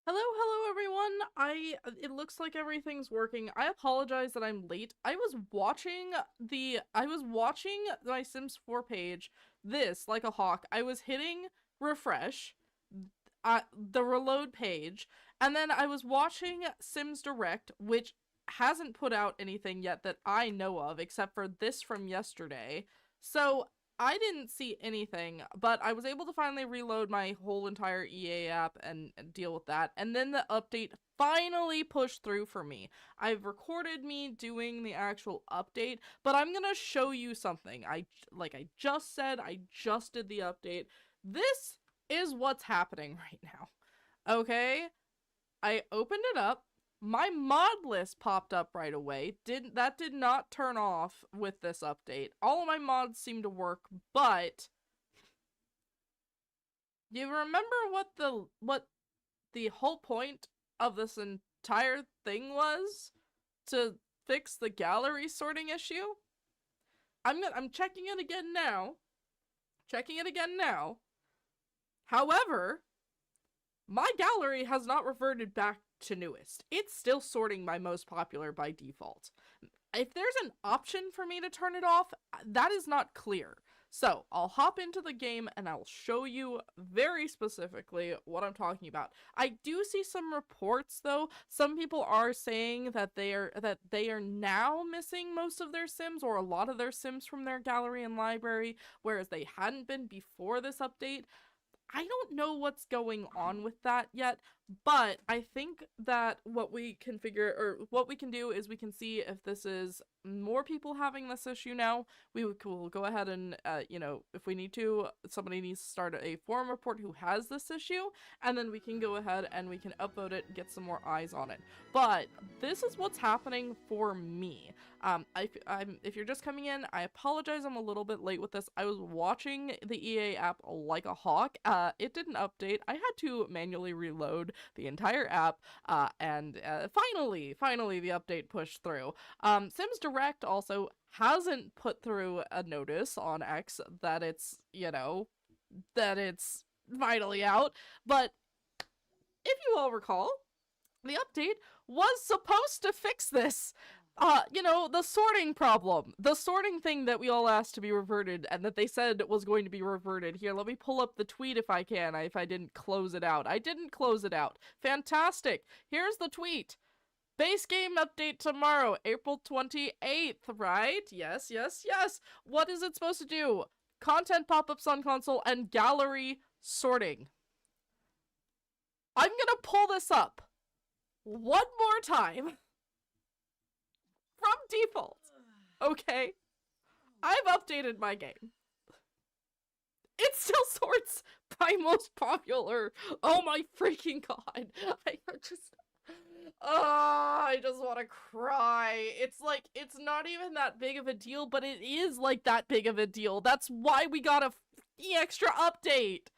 Hello everyone. It looks like everything's working. I apologize that I'm late. I was watching my Sims 4 page, this like a hawk. I was hitting refresh, the reload page, and then I was watching Sims Direct, which hasn't put out anything yet that I know of except for this from yesterday. So I didn't see anything, but I was able to finally reload my whole entire EA app and deal with that. And then the update finally pushed through for me. I've recorded me doing the actual update, but I'm gonna show you something. Like I just said, I just did the update. This is what's happening right now. Okay? I opened it up. My mod list popped up right away. Did not turn off with this update. All of my mods seem to work, but you remember what the whole point of this entire thing was? To fix the gallery sorting issue? I'm checking it again now. Checking it again now. However, my gallery has not reverted back to newest. It's still sorting by most popular by default. If there's an option for me to turn it off, that is not clear. So I'll hop into the game and I'll show you very specifically what I'm talking about. I do see some reports though. Some people are saying that they are now missing most of their Sims or a lot of their Sims from their gallery and library, whereas they hadn't been before this update. I don't know what's going on with that yet, but I think that what we can figure or what we can do is we can see if this is more people having this issue now. We'll go ahead and, if we need to, somebody needs to start a forum report who has this issue, and then we can go ahead and we can upvote it and get some more eyes on it. But this is what's happening for me. If you're just coming in, I apologize. I'm a little bit late with this. I was watching the EA app like a hawk. It didn't update. I had to manually reload the entire app. And finally, the update pushed through. Sims Direct also hasn't put through a notice on X that it's, that it's finally out. But if you all recall, the update was supposed to fix this. The sorting problem. The sorting thing that we all asked to be reverted and that they said was going to be reverted. Here, let me pull up the tweet if I can, if I didn't close it out. I didn't close it out. Fantastic. Here's the tweet. Base game update tomorrow, April 28th, right? Yes, yes, yes. What is it supposed to do? Content pop-ups on console and gallery sorting. I'm gonna pull this up one more time from default. Okay? I've updated my game. It still sorts by most popular. Oh my freaking god. I just want to cry. It's like, it's not even that big of a deal, but it is like that big of a deal. That's why we got a extra update.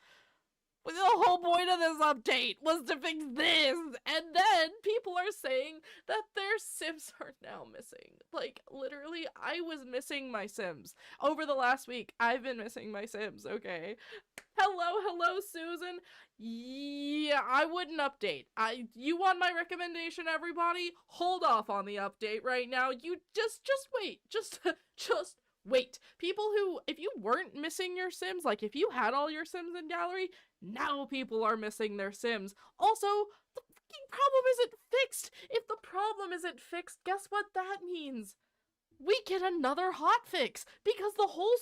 The whole point of this update was to fix this, and then people are saying that their Sims are now missing. Like, literally, I was missing my Sims. Over the last week, I've been missing my Sims, okay? Hello, Susan. Yeah, I wouldn't update. You want my recommendation, everybody? Hold off on the update right now. You just wait. Just wait. People who, if you weren't missing your Sims, like if you had all your Sims in gallery, now people are missing their Sims. Also, the fucking problem isn't fixed. If the problem isn't fixed, guess what that means? We get another hotfix, because the whole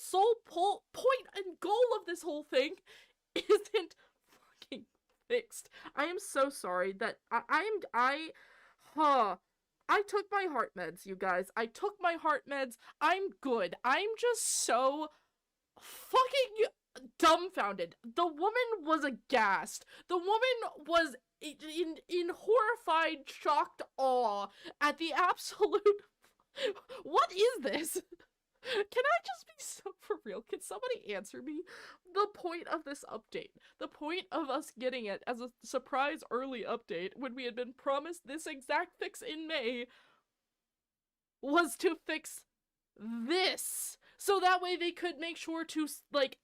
point and goal of this whole thing isn't fucking fixed. I am so sorry that I took my heart meds, you guys. I took my heart meds. I'm good. I'm just so fucking dumbfounded. The woman was aghast. The woman was in horrified, shocked awe at the absolute. What is this? Can I just be so for real? Can somebody answer me? The point of this update, the point of us getting it as a surprise early update when we had been promised this exact fix in May, was to fix this. So that way they could make sure to, like,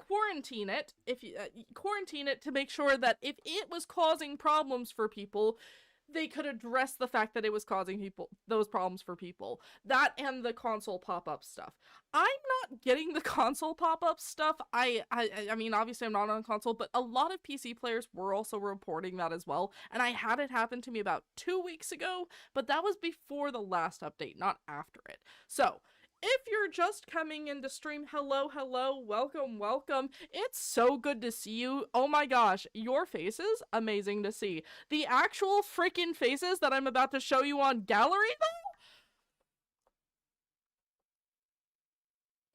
quarantine it. If you quarantine it to make sure that if it was causing problems for people, they could address the fact that it was causing those problems for people. That and the console pop-up stuff. I'm not getting the console pop-up stuff. I mean, obviously I'm not on a console, but a lot of PC players were also reporting that as well. And I had it happen to me about 2 weeks ago, but that was before the last update, not after it. So, if you're just coming into stream, hello, welcome. It's so good to see you. Oh my gosh, your faces, amazing to see. The actual freaking faces that I'm about to show you on gallery,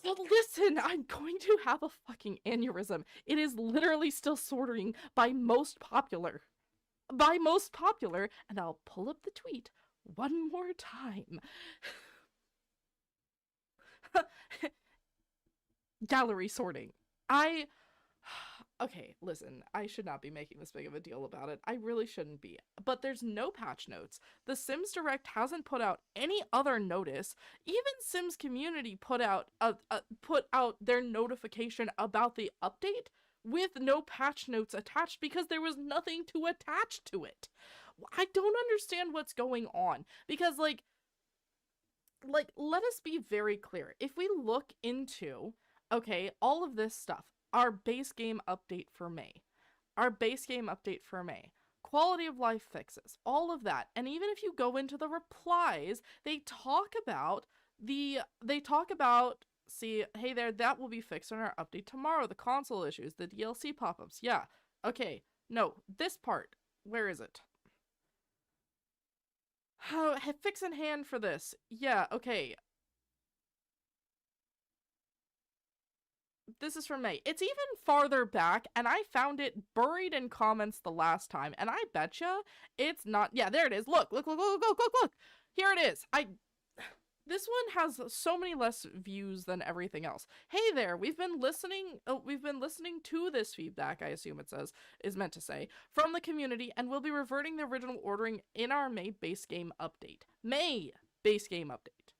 though? But listen, I'm going to have a fucking aneurysm. It is literally still sorting by most popular. By most popular, and I'll pull up the tweet one more time. Gallery sorting. Okay, listen, I should not be making this big of a deal about it. I really shouldn't be. But there's no patch notes. The Sims Direct hasn't put out any other notice. Even Sims Community put out their notification about the update with no patch notes attached because there was nothing to attach to it. I don't understand what's going on because like let us be very clear. If we look into, okay, all of this stuff, our base game update for May, quality of life fixes, all of that. And even if you go into the replies, they talk about, see, hey there, that will be fixed in our update tomorrow. The console issues, the DLC pop-ups. Yeah. Okay. No, this part, where is it? Oh, fix in hand for this. Yeah, okay. This is from May. It's even farther back, and I found it buried in comments the last time, and I betcha it's not. Yeah, there it is. Look. Here it is. This one has so many less views than everything else. Hey there, we've been listening to this feedback, I assume it says, is meant to say, from the community, and we'll be reverting the original ordering in our May base game update. May base game update.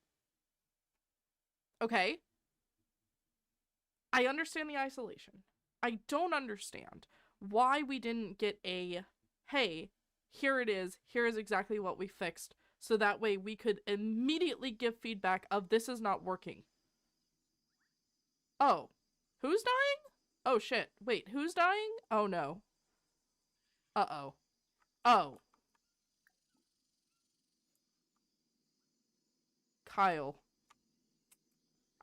Okay? I understand the isolation. I don't understand why we didn't get a, hey, here it is, here is exactly what we fixed, so that way we could immediately give feedback of this is not working. Oh, who's dying? Oh shit, wait, who's dying? Oh no. Uh-oh. Oh. Kyle.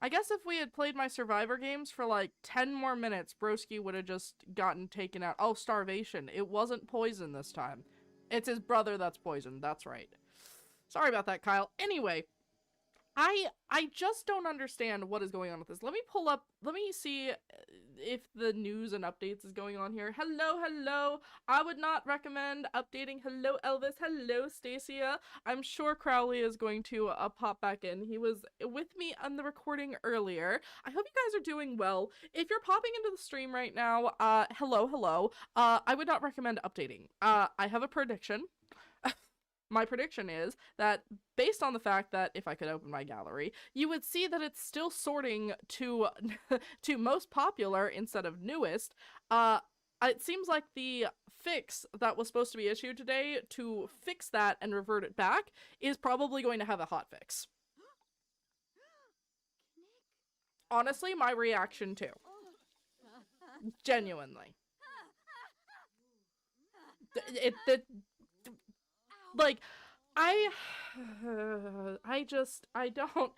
I guess if we had played my Survivor games for like 10 more minutes, Broski would have just gotten taken out. Oh, starvation. It wasn't poison this time. It's his brother that's poisoned. That's right. Sorry about that, Kyle. Anyway, I just don't understand what is going on with this. Let me see if the news and updates is going on here. Hello. I would not recommend updating. Hello, Elvis. Hello, Stacia. I'm sure Crowley is going to pop back in. He was with me on the recording earlier. I hope you guys are doing well. If you're popping into the stream right now, hello. I would not recommend updating. I have a prediction. My prediction is that, based on the fact that if I could open my gallery, you would see that it's still sorting to to most popular instead of newest. It seems like the fix that was supposed to be issued today to fix that and revert it back is probably going to have a hotfix. Honestly, my reaction too. Genuinely. Like, I don't,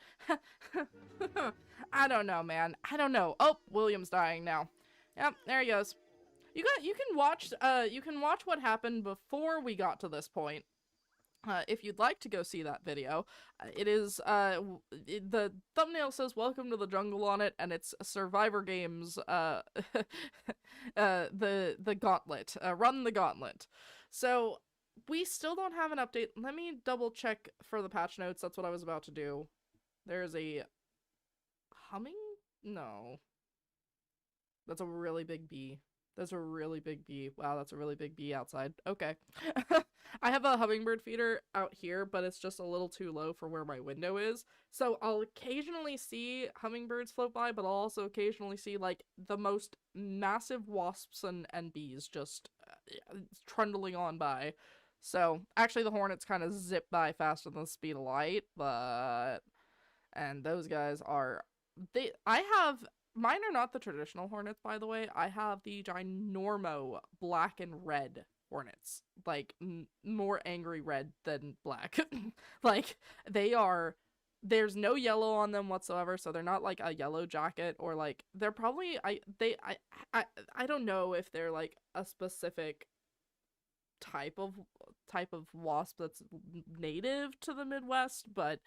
I don't know, man. I don't know. Oh, William's dying now. Yep, there he goes. You can watch what happened before we got to this point. If you'd like to go see that video, it is, the thumbnail says welcome to the jungle on it, and it's Survivor Games, the gauntlet, run the gauntlet. So, we still don't have an update. Let me double check for the patch notes. That's what I was about to do. There's a humming? No. That's a really big bee. That's a really big bee. Wow, that's a really big bee outside. Okay. I have a hummingbird feeder out here, but it's just a little too low for where my window is. So I'll occasionally see hummingbirds float by, but I'll also occasionally see like the most massive wasps and bees just trundling on by. So actually the hornets kind of zip by faster than the speed of light, but and those guys are I have mine are not the traditional hornets, by the way. I have the ginormo black and red hornets, like more angry red than black. Like they are there's no yellow on them whatsoever, so they're not like a yellow jacket or like they're probably I don't know if they're like a specific type of wasp that's native to the Midwest, but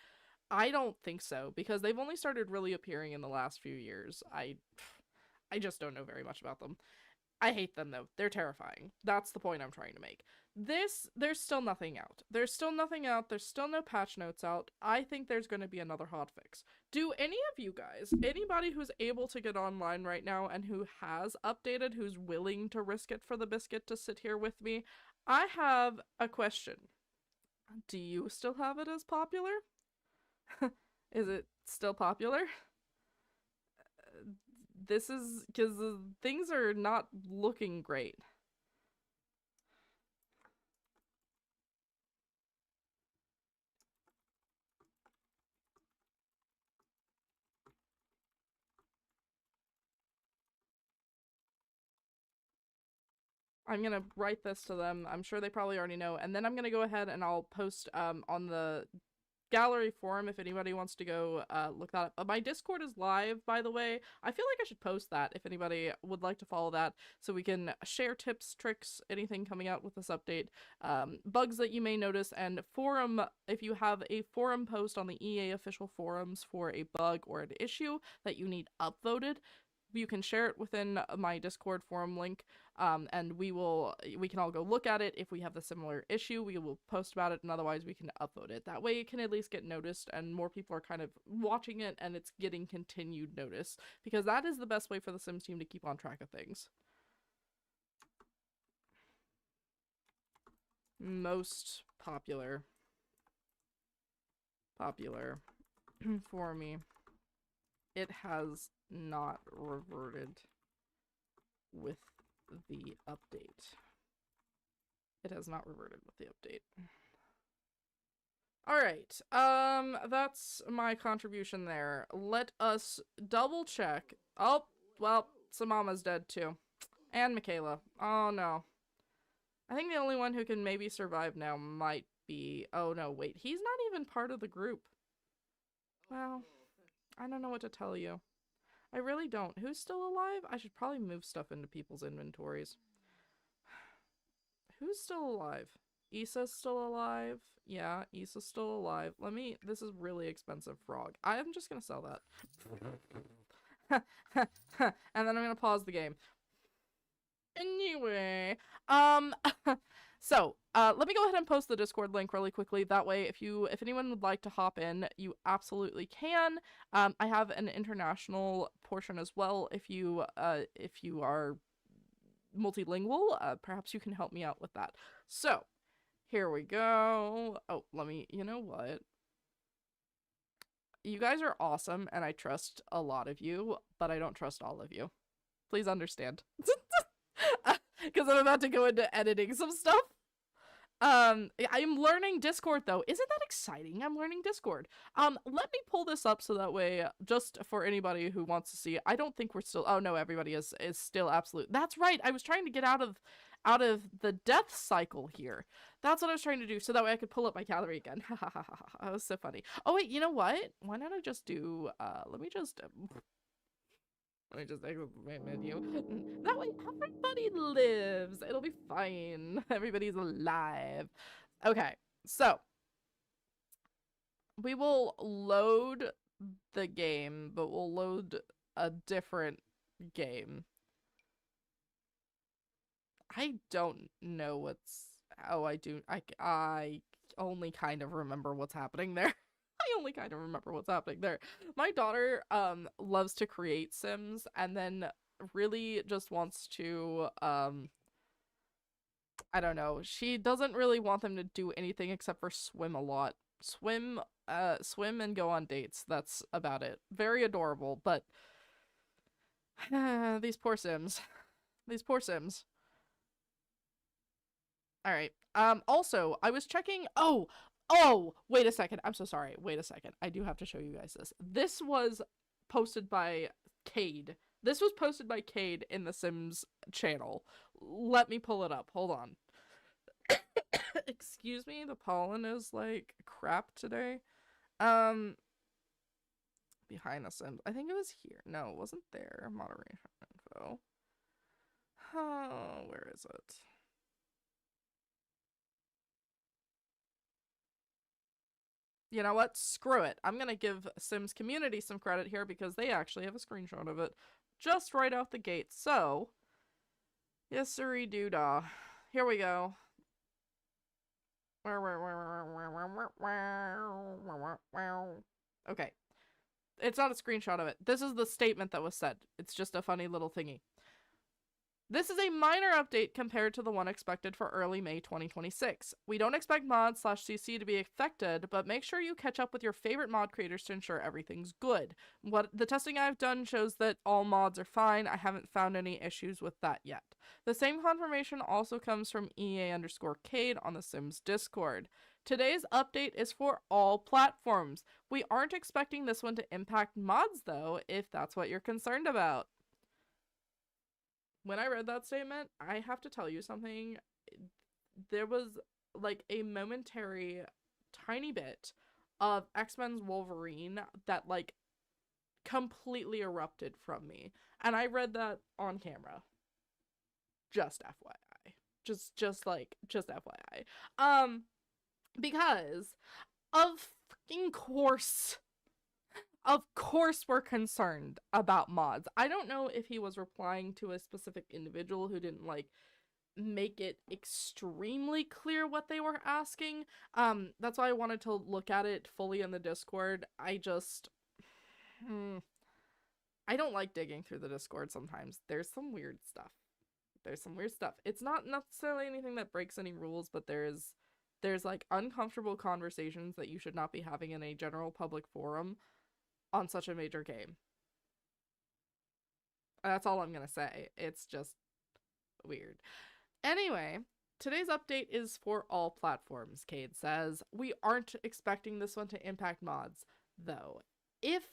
I don't think so because they've only started really appearing in the last few years. I just don't know very much about them. I hate them though. They're terrifying. That's the point I'm trying to make. There's still nothing out. There's still nothing out. There's still no patch notes out. I think there's going to be another hotfix. Do any of you guys, anybody who's able to get online right now and who has updated, who's willing to risk it for the biscuit to sit here with me, I have a question. Do you still have it as popular? Is it still popular? This is because things are not looking great. I'm gonna write this to them. I'm sure they probably already know. And then I'm gonna go ahead and I'll post on the gallery forum if anybody wants to go look that up. My Discord is live, by the way. I feel like I should post that if anybody would like to follow that so we can share tips, tricks, anything coming out with this update, bugs that you may notice, and forum, if you have a forum post on the EA official forums for a bug or an issue that you need upvoted, you can share it within my Discord forum link, and we can all go look at it. If we have the similar issue, we will post about it, and otherwise we can upvote it. That way it can at least get noticed, and more people are kind of watching it, and it's getting continued notice, because that is the best way for the Sims team to keep on track of things. Most popular for me. It has not reverted with the update. It has not reverted with the update. Alright, that's my contribution there. Let us double check. Oh, well, Samama's dead too. And Michaela. Oh no. I think the only one who can maybe survive now might be... Oh no, wait, he's not even part of the group. Well, I don't know what to tell you. I really don't. Who's still alive? I should probably move stuff into people's inventories. Who's still alive? Issa's still alive. Yeah, Issa's still alive. This is really expensive frog. I'm just gonna sell that. And then I'm gonna pause the game. Anyway, so, let me go ahead and post the Discord link really quickly. That way, if anyone would like to hop in, you absolutely can. I have an international portion as well. If you are multilingual, perhaps you can help me out with that. So, here we go. Oh, you know what? You guys are awesome, and I trust a lot of you, but I don't trust all of you. Please understand. Because I'm about to go into editing some stuff. I'm learning Discord though. Isn't that exciting? I'm learning Discord. Let me pull this up so that way, just for anybody who wants to see, I don't think we're still, oh no, everybody is still absolute. That's right. I was trying to get out of the death cycle here. That's what I was trying to do, so that way I could pull up my gallery again. That was so funny. Oh wait, you know what? Why not I just do, let me just exit the main menu. That way everybody lives. It'll be fine. Everybody's alive. Okay, so we will load the game, but we'll load a different game. I don't know what's... Oh, I do. I only kind of remember what's happening there. I only kind of remember what's happening there. My daughter loves to create Sims, and then really just wants to, I don't know. She doesn't really want them to do anything except for swim a lot. Swim and go on dates. That's about it. Very adorable, but these poor Sims. These poor Sims. All right. Also, I was checking. Oh, wait a second. I'm so sorry. Wait a second. I do have to show you guys this. This was posted by Cade. This was posted by Cade in the Sims channel. Let me pull it up. Hold on. Excuse me, the pollen is like crap today. Behind the Sims. I think it was here. No, it wasn't there. Moderation info. Oh, where is it? You know what? Screw it. I'm gonna give Sims Community some credit here because they actually have a screenshot of it just right out the gate. So, yes, sirree doodah. Here we go. Okay. It's not a screenshot of it. This is the statement that was said. It's just a funny little thingy. This is a minor update compared to the one expected for early May 2026. We don't expect mods/CC to be affected, but make sure you catch up with your favorite mod creators to ensure everything's good. What the testing I've done shows that all mods are fine. I haven't found any issues with that yet. The same confirmation also comes from EA_Cade on the Sims Discord. Today's update is for all platforms. We aren't expecting this one to impact mods though, if that's what you're concerned about. When I read that statement, I have to tell you something. There was like a momentary tiny bit of X-Men's Wolverine that like completely erupted from me. And I read that on camera. Just FYI. Just FYI. Because of fucking course. Of course we're concerned about mods. I don't know if he was replying to a specific individual who didn't like make it extremely clear what they were asking. That's why I wanted to look at it fully in the Discord. I don't like digging through the Discord sometimes. There's some weird stuff. It's not necessarily anything that breaks any rules, but there's like uncomfortable conversations that you should not be having in a general public forum on such a major game. That's all I'm gonna say. It's just weird. Anyway, today's update is for all platforms, Cade says. We aren't expecting this one to impact mods, though, if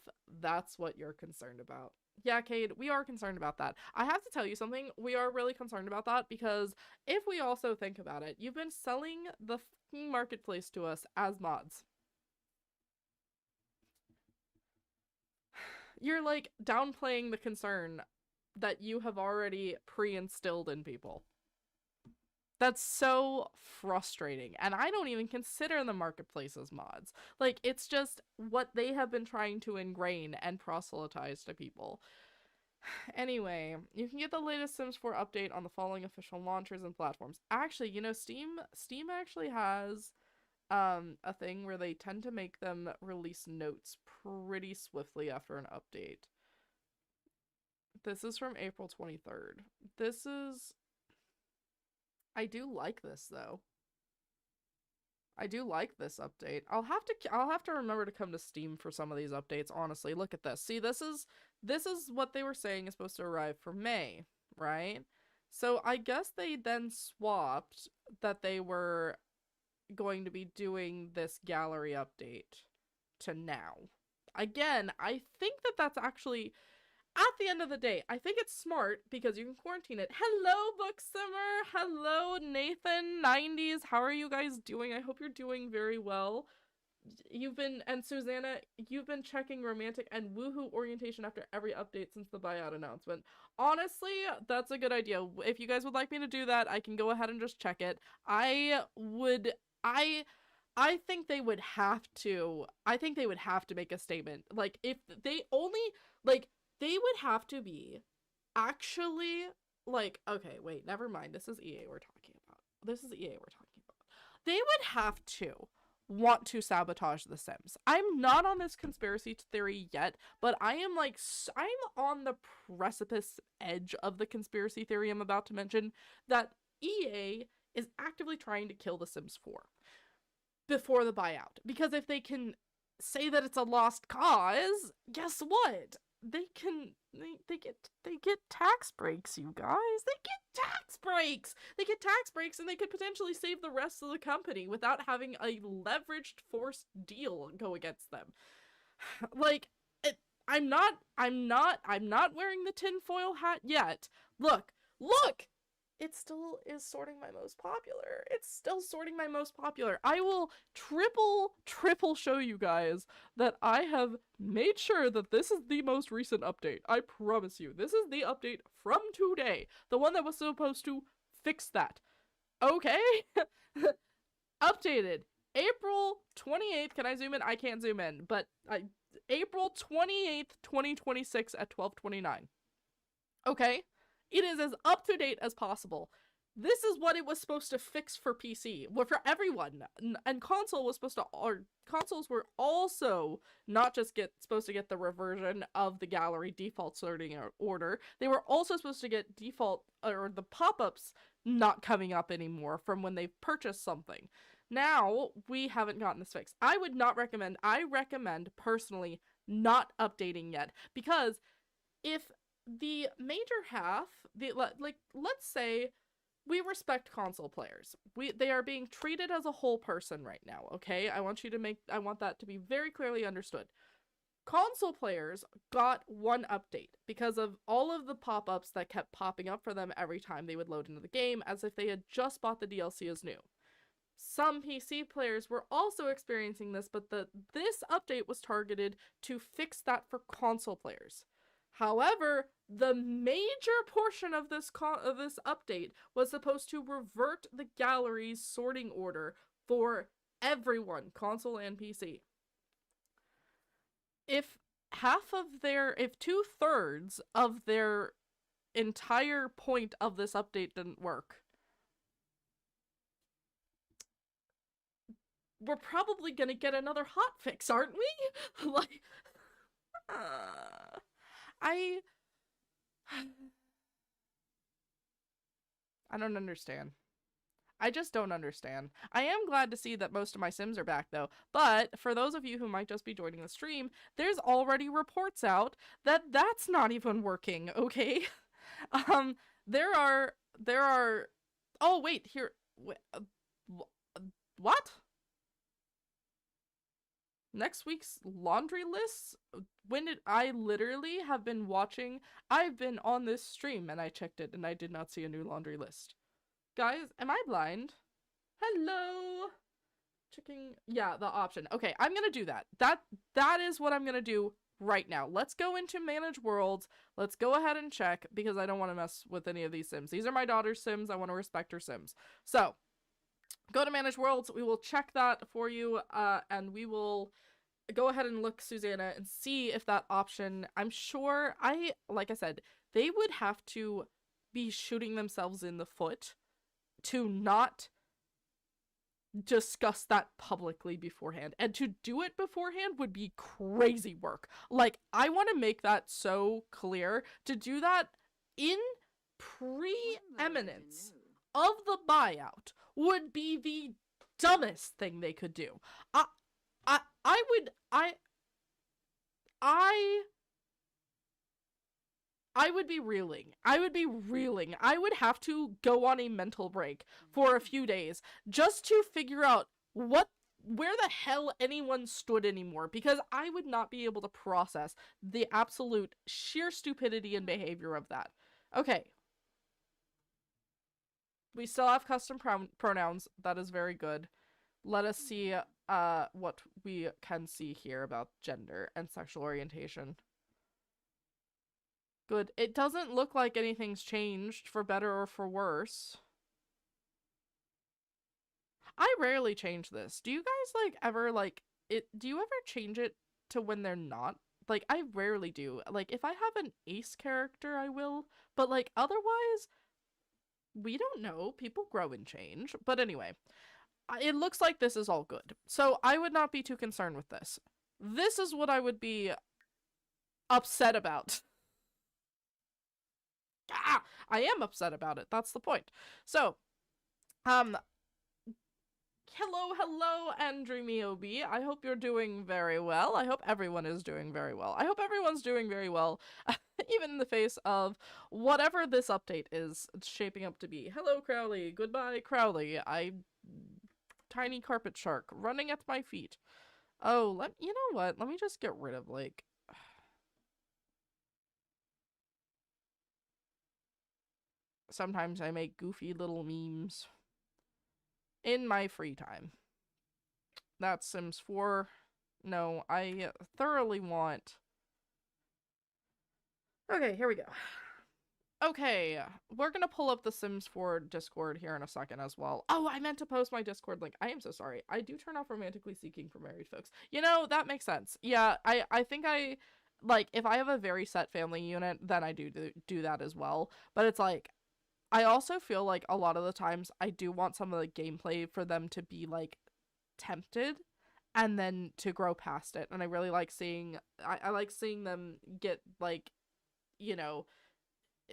that's what you're concerned about. Yeah, Cade, we are concerned about that. I have to tell you something. We are really concerned about that because if we also think about it, you've been selling the fucking marketplace to us as mods. You're like downplaying the concern that you have already pre-instilled in people. That's so frustrating. And I don't even consider the marketplace as mods. Like, it's just what they have been trying to ingrain and proselytize to people. Anyway, you can get the latest Sims 4 update on the following official launchers and platforms. Actually, you know, Steam actually has a thing where they tend to make them release notes pretty swiftly after an update. This is from April 23rd. I do like this though. I do like this update. I'll have to remember to come to Steam for some of these updates, honestly. Look at this. See, this is what they were saying is supposed to arrive for May, right? So I guess they then swapped that they were going to be doing this gallery update to now. Again, I think that that's actually, at the end of the day, I think it's smart because you can quarantine it. Hello, Booksimmer! Hello, Nathan90s! How are you guys doing? I hope you're doing very well. And Susanna, you've been checking romantic and woohoo orientation after every update since the buyout announcement. Honestly, that's a good idea. If you guys would like me to do that, I can go ahead and just check it. I think they would have to make a statement. Like, if they only, like, they would have to be actually, like, okay, wait, never mind. This is EA we're talking about. They would have to want to sabotage The Sims. I'm not on this conspiracy theory yet, but I am like, I'm on the precipice edge of the conspiracy theory I'm about to mention, that EA is actively trying to kill The Sims 4 before the buyout. Because if they can say that it's a lost cause, guess what? They get tax breaks, you guys. They get tax breaks. They get tax breaks, and they could potentially save the rest of the company without having a leveraged forced deal go against them. Like, I'm not wearing the tinfoil hat yet. Look! It still is sorting my most popular. It's still sorting my most popular. I will triple show you guys that I have made sure that this is the most recent update. I promise you. This is the update from today. The one that was supposed to fix that. Okay? Updated. April 28th. Can I zoom in? I can't zoom in. But April 28th, 2026 at 12:29. Okay? It is as up-to-date as possible. This is what it was supposed to fix for PC. Well, for everyone. And consoles were also not just supposed to get the reversion of the gallery default sorting order. They were also supposed to get default, or the pop-ups not coming up anymore from when they've purchased something. Now, we haven't gotten this fixed. I recommend personally not updating yet, because if the major half, let's say we respect console players. They are being treated as a whole person right now, okay? I want that to be very clearly understood. Console players got one update because of all of the pop-ups that kept popping up for them every time they would load into the game, as if they had just bought the DLC as new. Some PC players were also experiencing this, but this update was targeted to fix that for console players. However, the major portion of this update was supposed to revert the gallery's sorting order for everyone, console and PC. If 2/3 of their entire point of this update didn't work, we're probably gonna get another hotfix, aren't we? Like, I don't understand. I just don't understand. I am glad to see that most of my Sims are back, though. But for those of you who might just be joining the stream, there's already reports out that that's not even working, okay? There are... Oh, wait, here... What? Next week's laundry lists? I literally have been watching, I've been on this stream and I checked it and I did not see a new laundry list. Guys, am I blind? Hello? Checking, yeah, the option. Okay, I'm gonna do that. That is what I'm gonna do right now. Let's go into Manage Worlds. Let's go ahead and check, because I don't want to mess with any of these Sims. These are my daughter's Sims. I want to respect her Sims. So, go to Manage Worlds. We will check that for you, and we will go ahead and look, Susanna, and see if that option, I'm sure, like I said, they would have to be shooting themselves in the foot to not discuss that publicly beforehand. And to do it beforehand would be crazy work. Like, I want to make that so clear. To do that in preeminence of the buyout would be the dumbest thing they could do. I would be reeling. I would have to go on a mental break for a few days just to figure out where the hell anyone stood anymore, because I would not be able to process the absolute sheer stupidity and behavior of that. Okay. We still have custom pronouns. That is very good. Let us see what we can see here about gender and sexual orientation. Good. It doesn't look like anything's changed for better or for worse. I rarely change this. Do you guys, like, ever, like, do you ever change it to when they're not? Like, I rarely do. Like, if I have an ace character, I will. But, like, otherwise, we don't know. People grow and change. But anyway, it looks like this is all good. So I would not be too concerned with this. This is what I would be upset about. I am upset about it. That's the point. So, hello, Andrew Miobi. I hope you're doing very well. I hope everyone is doing very well. I hope everyone's doing very well, even in the face of whatever this update is shaping up to be. Hello, Crowley. Goodbye, Crowley. Tiny carpet shark running at my feet. Oh, you know what? Let me just get rid of, like... Sometimes I make goofy little memes in my free time. That's Sims 4. No, I thoroughly want... Okay, here we go. Okay, we're gonna pull up the Sims 4 Discord here in a second as well. Oh, I meant to post my Discord link. I am so sorry. I do turn off romantically seeking for married folks. You know, that makes sense. Yeah, I think like, if I have a very set family unit, then I do that as well. But it's like, I also feel like a lot of the times I do want some of the gameplay for them to be, like, tempted and then to grow past it. And I really like seeing, I like seeing them get, like, you know,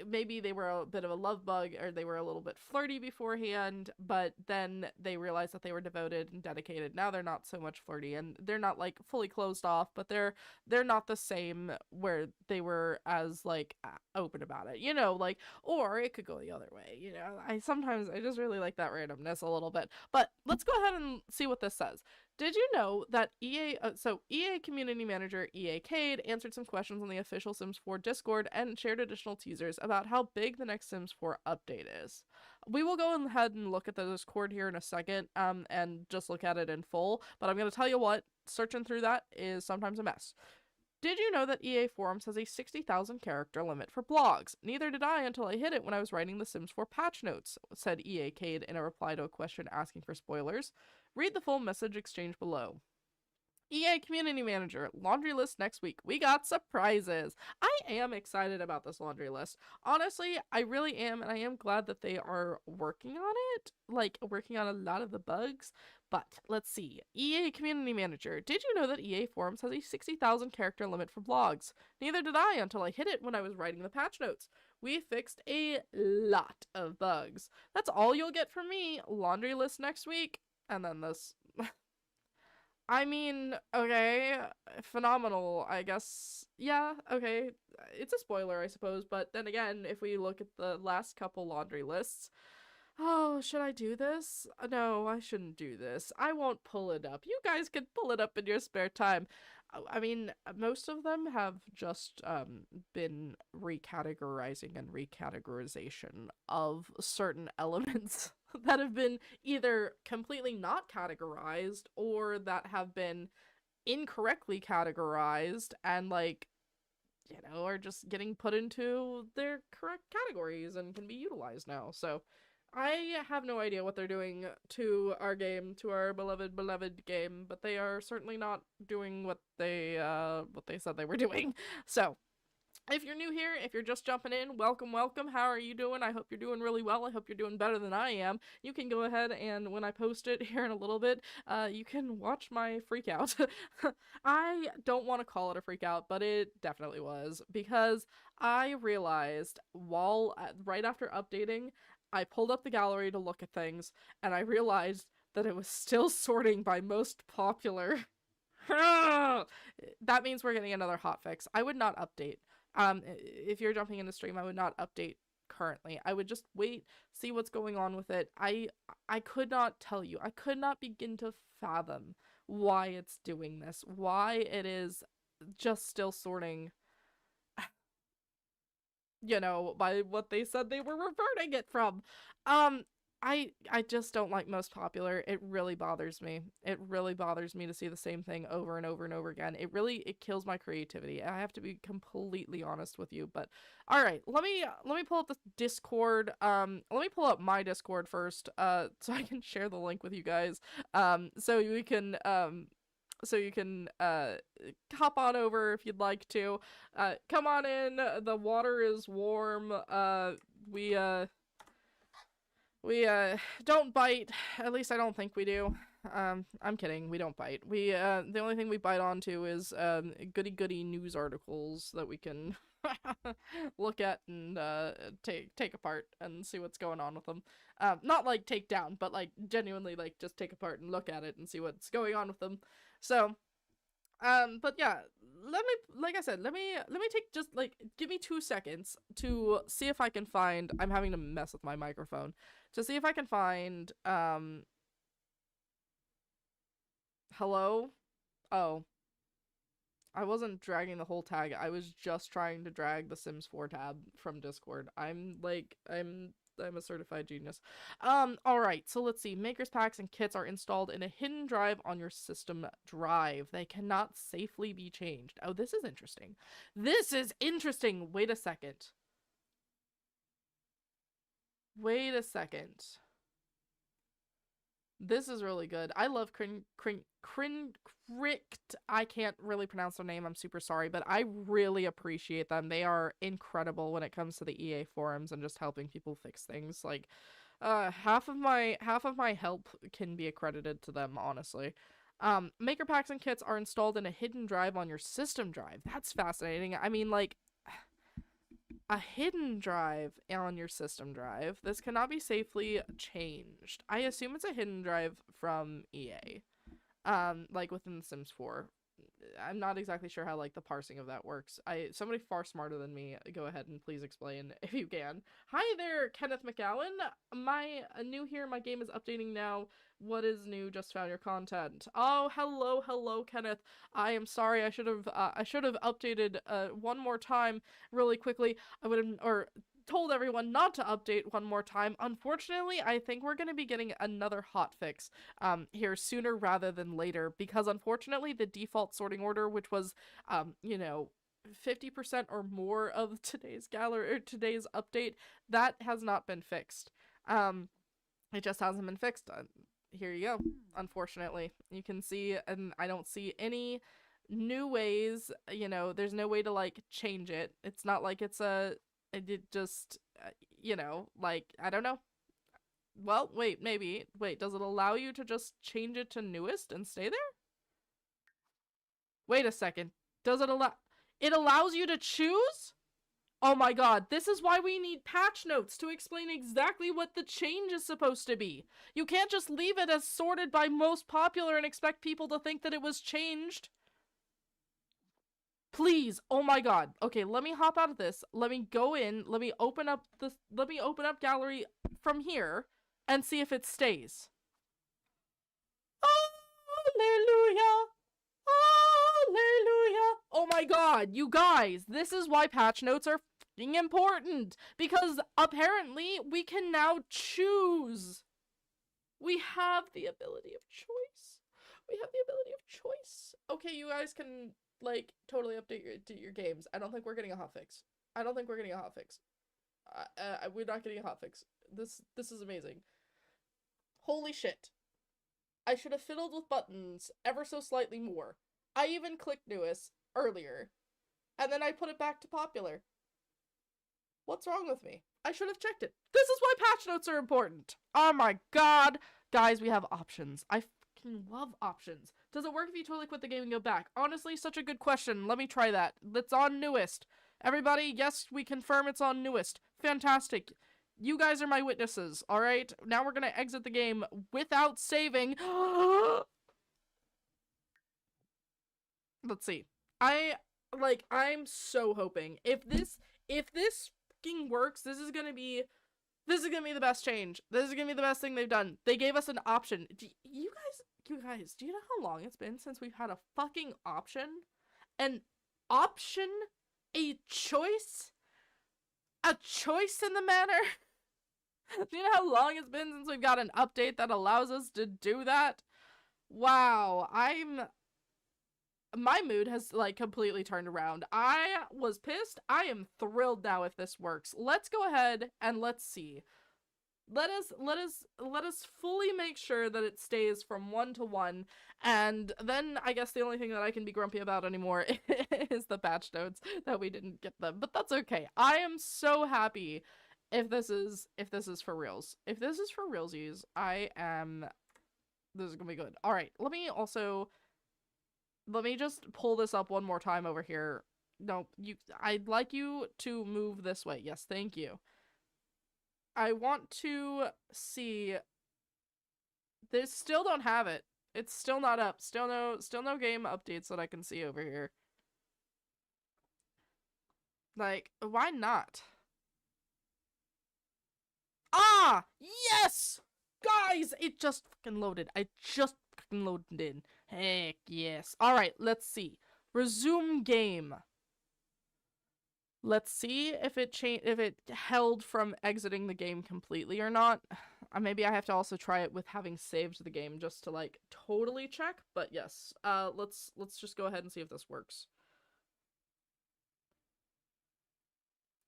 maybe they were a bit of a love bug or they were a little bit flirty beforehand, but then they realized that they were devoted and dedicated. Now they're not so much flirty and they're not, like, fully closed off, but they're not the same where they were as, like, open about it, you know, like, or it could go the other way, you know. I just really like that randomness a little bit. But let's go ahead and see what this says. Did you know that EA Community Manager EA Cade answered some questions on the official Sims 4 Discord and shared additional teasers about how big the next Sims 4 update is. We will go ahead and look at the Discord here in a second, and just look at it in full, but I'm going to tell you what, searching through that is sometimes a mess. Did you know that EA Forums has a 60,000 character limit for blogs? Neither did I until I hit it when I was writing the Sims 4 patch notes, said EA Cade in a reply to a question asking for spoilers. Read the full message exchange below. EA Community Manager, laundry list next week. We got surprises. I am excited about this laundry list. Honestly, I really am, and I am glad that they are working on it, like working on a lot of the bugs. But let's see. EA Community Manager, did you know that EA Forums has a 60,000 character limit for blogs? Neither did I until I hit it when I was writing the patch notes. We fixed a lot of bugs. That's all you'll get from me. Laundry list next week. And then this. I mean, okay, phenomenal, I guess. Yeah, okay, it's a spoiler, I suppose, but then again, if we look at the last couple laundry lists, oh, should I do this? No, I shouldn't do this. I won't pull it up. You guys can pull it up in your spare time. I mean, most of them have just been recategorizing and recategorization of certain elements that have been either completely not categorized or that have been incorrectly categorized and, like, you know, are just getting put into their correct categories and can be utilized now. So I have no idea what they're doing to our game, to our beloved game, but they are certainly not doing what they said they were doing. So if you're new here, if you're just jumping in, welcome. How are you doing? I hope you're doing really well. I hope you're doing better than I am. You can go ahead and when I post it here in a little bit, you can watch my freak out. I don't want to call it a freak out, but it definitely was, because I realized right after updating, I pulled up the gallery to look at things, and I realized that it was still sorting by most popular. That means we're getting another hotfix. I would not update. If you're jumping in the stream, I would not update currently. I would just wait, see what's going on with it. I could not tell you. I could not begin to fathom why it's doing this. Why it is just still sorting, you know, by what they said they were reverting it from. I just don't like most popular. It really bothers me. It really bothers me to see the same thing over and over and over again. It kills my creativity. I have to be completely honest with you. But all right, let me pull up the Discord. Let me pull up my Discord first, so I can share the link with you guys. So you can hop on over if you'd like to. Come on in. The water is warm. We don't bite. At least I don't think we do. I'm kidding. We don't bite. We the only thing we bite onto is goody news articles that we can look at and take apart and see what's going on with them. Not like take down, but like genuinely like just take apart and look at it and see what's going on with them. So but yeah, like I said, let me take just like give me 2 seconds to see if I can find. I'm having to mess with my microphone to see if I can find hello. Oh, I wasn't dragging the whole tag. I was just trying to drag the Sims 4 tab from Discord. I'm a certified genius. All right. So let's see. Makers packs and kits are installed in a hidden drive on your system drive. They cannot safely be changed. Oh, this is interesting. This is interesting. Wait a second. Wait a second. This is really good. I love Crict. I can't really pronounce their name. I'm super sorry, but I really appreciate them. They are incredible when it comes to the EA forums and just helping people fix things. Like, half of my help can be accredited to them, honestly. Maker packs and kits are installed in a hidden drive on your system drive. That's fascinating. I mean, like, a hidden drive on your system drive. This cannot be safely changed. I assume it's a hidden drive from EA. Like within The Sims 4. I'm not exactly sure how like the parsing of that works. Somebody far smarter than me, go ahead and please explain if you can. Hi there, Kenneth McGowan. New here. My game is updating now. What is new? Just found your content. Oh, hello, Kenneth. I am sorry. I should have updated one more time really quickly. I would have or told everyone not to update one more time. Unfortunately, I think we're going to be getting another hotfix here sooner rather than later, because unfortunately the default sorting order, which was 50% or more of today's gallery or today's update, that has not been fixed. It just hasn't been fixed. Here you go. Unfortunately, you can see, and I don't see any new ways. There's no way to like change it. It's not like it's it just, like, I don't know. Well, wait, maybe. Wait, does it allow you to just change it to newest and stay there? Wait a second. Does it allow... It allows you to choose? Oh my god, this is why we need patch notes to explain exactly what the change is supposed to be. You can't just leave it as sorted by most popular and expect people to think that it was changed. Please, oh my god. Okay, let me hop out of this. Let me go in. Let me open up gallery from here and see if it stays. Hallelujah. Hallelujah. Oh my god, you guys, this is why patch notes are fucking important, because apparently we can now choose. We have the ability of choice. Okay, you guys can like totally update your games. I don't think we're getting a hotfix. We're not getting a hotfix. This is amazing. Holy shit. I should have fiddled with buttons ever so slightly more. I even clicked newest earlier, and then I put it back to popular. What's wrong with me? I should have checked it. This is why patch notes are important. Oh my god. Guys, we have options. I fucking love options. Does it work if you totally quit the game and go back? Honestly, such a good question. Let me try that. It's on newest. Everybody, yes, we confirm it's on newest. Fantastic. You guys are my witnesses, alright? Now we're gonna exit the game without saving. Let's see. I'm so hoping if this fucking works, this is gonna be the best change. This is gonna be the best thing they've done. They gave us an option. You guys, do you know how long it's been since we've had a fucking option? An option? A choice? A choice in the matter? Do you know how long it's been since we've got an update that allows us to do that? Wow, my mood has like completely turned around. I was pissed. I am thrilled now if this works. Let's go ahead and let's see. Let us fully make sure that it stays from 1 to 1, and then I guess the only thing that I can be grumpy about anymore is the patch notes that we didn't get them, but that's okay. I am so happy if this is for reals. If this is for realsies, this is gonna be good. All right, let me just pull this up one more time over here. No, I'd like you to move this way. Yes, thank you. I want to see. They still don't have it. It's still not up. Still no game updates that I can see over here. Like, why not? Ah! Yes! Guys, it just fucking loaded. I just fucking loaded in. Heck yes. Alright, let's see. Resume game. Let's see if it held from exiting the game completely or not. Maybe I have to also try it with having saved the game just to like totally check, but yes. Let's just go ahead and see if this works.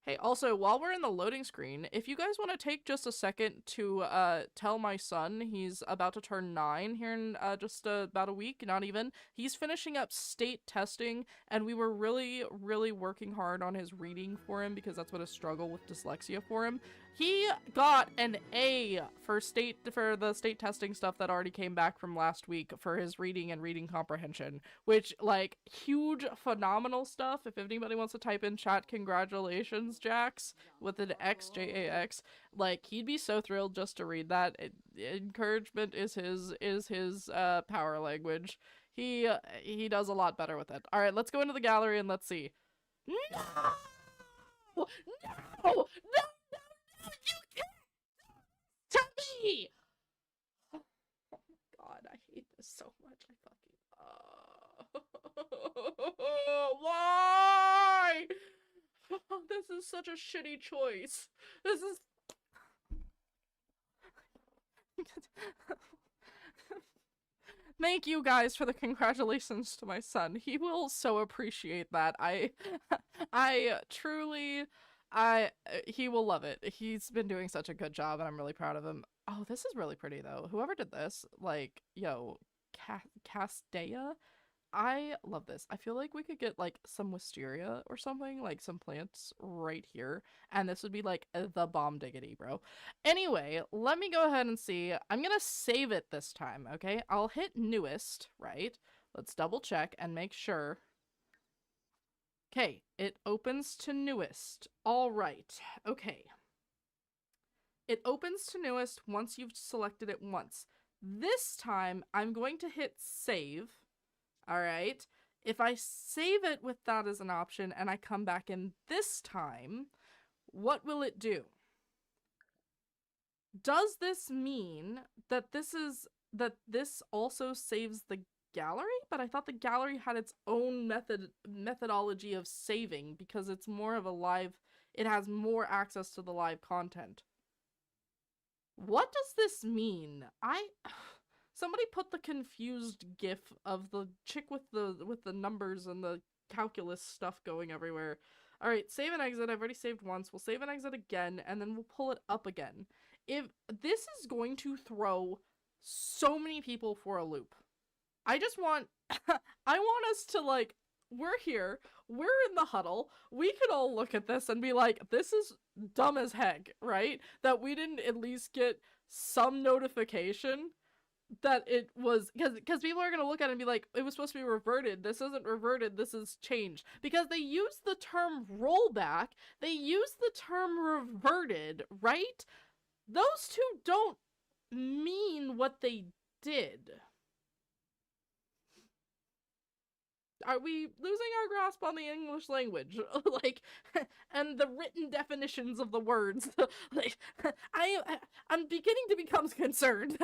Hey, also, while we're in the loading screen, if you guys want to take just a second to tell my son, he's about to turn 9 here in just about a week, not even. He's finishing up state testing, and we were really, really working hard on his reading for him because that's what a struggle with dyslexia for him. He got an A for the state testing stuff that already came back from last week for his reading and reading comprehension, which, like, huge, phenomenal stuff. If anybody wants to type in chat, congratulations, Jax, with an X, J-A-X, like, he'd be so thrilled just to read that. Encouragement is his power language. He does a lot better with it. All right, let's go into the gallery and let's see. No! No! No! You can't to me! Oh my god, I hate this so much. I fucking why? This is such a shitty choice. This is Thank you guys for the congratulations to my son. He will so appreciate that. I truly he will love it. He's been doing such a good job and I'm really proud of him. Oh, this is really pretty though. Whoever did this, like, yo, Castea, I love this. I feel like we could get like some wisteria or something, like some plants right here, and this would be like the bomb diggity, bro. Anyway, let me go ahead and see. I'm gonna save it this time, okay? I'll hit newest, right? Let's double check and make sure. Okay, it opens to newest. All right, okay. It opens to newest once you've selected it once. This time, I'm going to hit save. All right, if I save it with that as an option and I come back in this time, what will it do? Does this mean that this also saves the gallery? But I thought the gallery had its own methodology of saving because it's more of a live, it has more access to the live content. What does this mean? Somebody put the confused gif of the chick with the numbers and the calculus stuff going everywhere. All right, save and exit. I've already saved once. We'll save and exit again, and then we'll pull it up again. If this is going to throw so many people for a loop, I just want, I want us to, like, we're here, we're in the huddle, we could all look at this and be like, this is dumb as heck, right? That we didn't at least get some notification that it was, because people are gonna look at it and be like, it was supposed to be reverted, this isn't reverted, this is changed, because they use the term rollback, they use the term reverted, right? Those two don't mean what they did. Are we losing our grasp on the English language? Like, and the written definitions of the words? Like, I'm beginning to become concerned.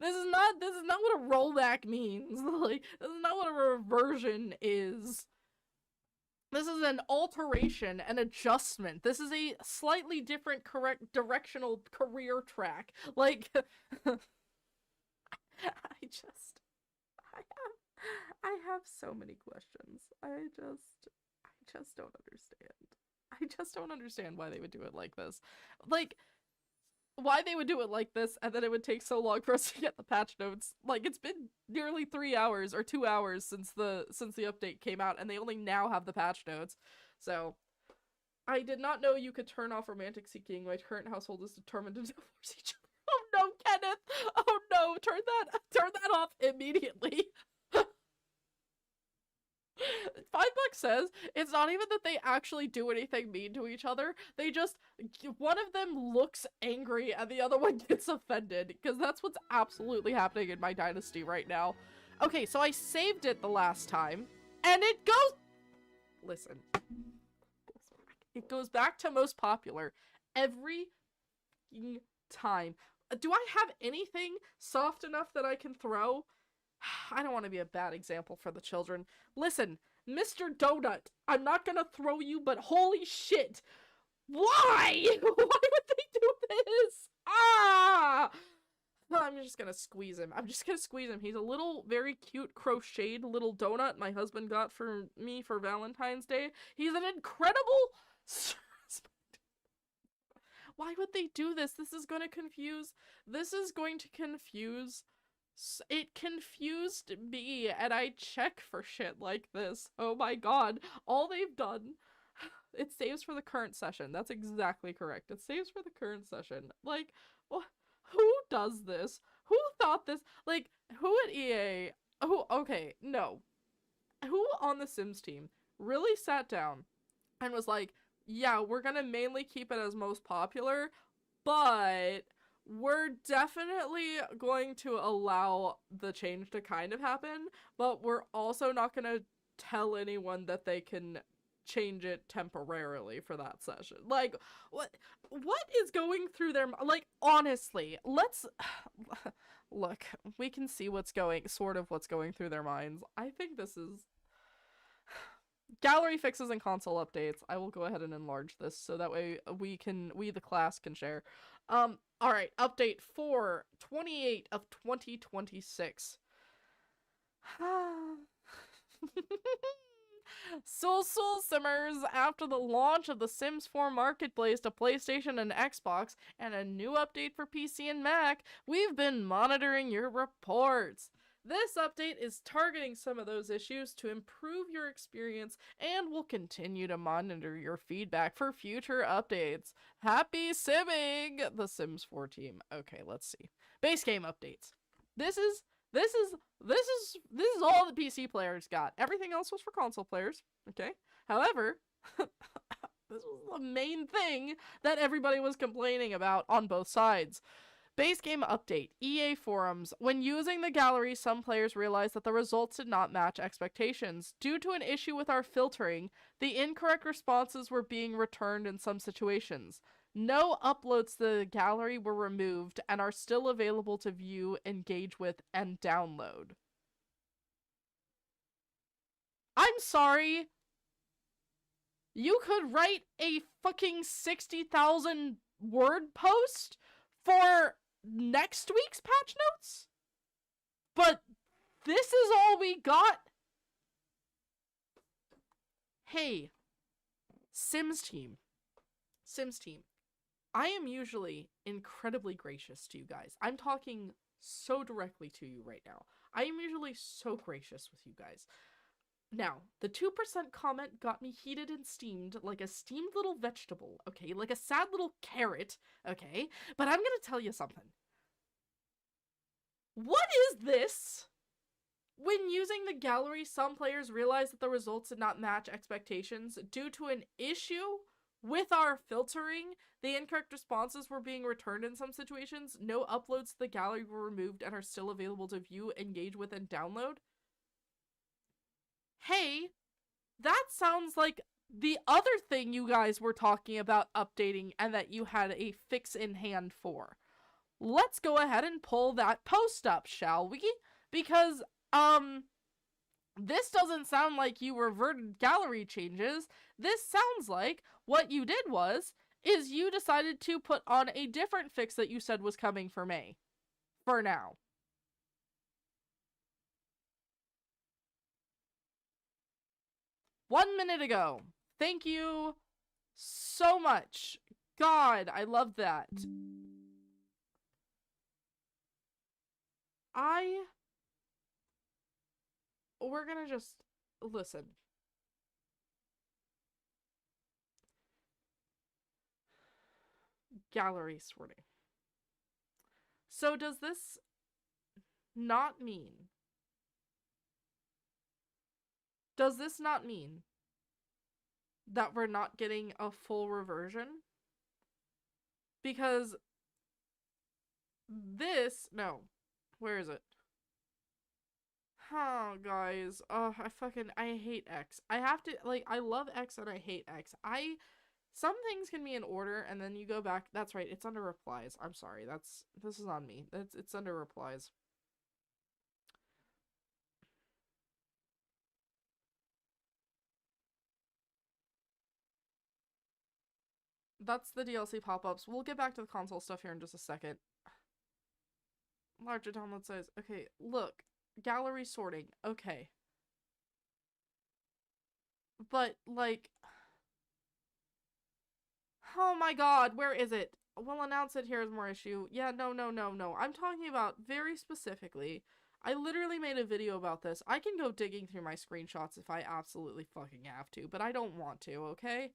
This is not what a rollback means. Like, this is not what a reversion is. This is an alteration, an adjustment. This is a slightly different directional career track. Like, I have so many questions. I just don't understand. I just don't understand why they would do it like this. Like, why they would do it like this, and then it would take so long for us to get the patch notes. Like, it's been nearly 3 hours or 2 hours since the update came out, and they only now have the patch notes. So, I did not know you could turn off romantic seeking. My current household is determined to divorce each other. Oh no, Kenneth! Oh no, turn that off immediately. $5 says it's not even that they actually do anything mean to each other. They just, one of them looks angry and the other one gets offended, because that's what's absolutely happening in my dynasty right now. Okay, so I saved it the last time and it goes, listen, it goes back to most popular every time. Do I have anything soft enough that I can throw? I don't want to be a bad example for the children. Listen, Mr. Donut, I'm not gonna throw you, but holy shit! Why? Why would they do this? Ah! I'm just gonna squeeze him. I'm just gonna squeeze him. He's a little, very cute, crocheted little donut my husband got for me for Valentine's Day. He's an incredible... Why would they do this? This is going to confuse... It confused me, and I check for shit like this. Oh my god. All they've done... It saves for the current session. That's exactly correct. It saves for the current session. Like, who does this? Who thought this? Like, who at EA... Who... Okay, no. Who on the Sims team really sat down and was like, yeah, we're gonna mainly keep it as most popular, but we're definitely going to allow the change to kind of happen, but we're also not gonna tell anyone that they can change it temporarily for that session. Like, what is going through their... Like, honestly, let's... Look, we can see what's going through their minds. I think this is... Gallery fixes and console updates. I will go ahead and enlarge this so that way we the class can share. Alright, update 4/28 of 2026. Soul Simmers, after the launch of the Sims 4 Marketplace to PlayStation and Xbox, and a new update for PC and Mac, we've been monitoring your reports. This update is targeting some of those issues to improve your experience, and will continue to monitor your feedback for future updates. Happy simming! The Sims 4 team. Okay, let's see. Base game updates. This is all the PC players got. Everything else was for console players, okay? However, this was the main thing that everybody was complaining about on both sides. Base game update. EA forums. When using the gallery, some players realized that the results did not match expectations. Due to an issue with our filtering, the incorrect responses were being returned in some situations. No uploads to the gallery were removed and are still available to view, engage with, and download. I'm sorry. You could write a fucking 60,000 word post for next week's patch notes? But this is all we got? Hey, Sims team. I am usually incredibly gracious to you guys. I'm talking so directly to you right now. I am usually so gracious with you guys. Now, the 2% comment got me heated and steamed like a steamed little vegetable, okay? Like a sad little carrot, okay? But I'm gonna tell you something. What is this? When using the gallery, some players realized that the results did not match expectations due to an issue with our filtering. The incorrect responses were being returned in some situations. No uploads to the gallery were removed and are still available to view, engage with, and download. Hey, that sounds like the other thing you guys were talking about updating and that you had a fix in hand for. Let's go ahead and pull that post up, shall we? Because, this doesn't sound like you reverted gallery changes. This sounds like what you did is you decided to put on a different fix that you said was coming for May. For now. One minute ago. Thank you so much. God, I love that. We're gonna just... Listen. gallery sorting. So does this not mean... Does this not mean that we're not getting a full reversion? Because this... No. Where is it? Oh, guys. Oh, I hate X. I have to, like, I love X and I hate X. Some things can be in order and then you go back. That's right. It's under replies. I'm sorry. This is on me. It's under replies. That's the DLC pop-ups. We'll get back to the console stuff here in just a second. Larger download size. Okay, look. Gallery sorting. Okay. But, like... Oh my god, where is it? We'll announce it here as more issue. Yeah, no. I'm talking about very specifically. I literally made a video about this. I can go digging through my screenshots if I absolutely fucking have to, but I don't want to, okay?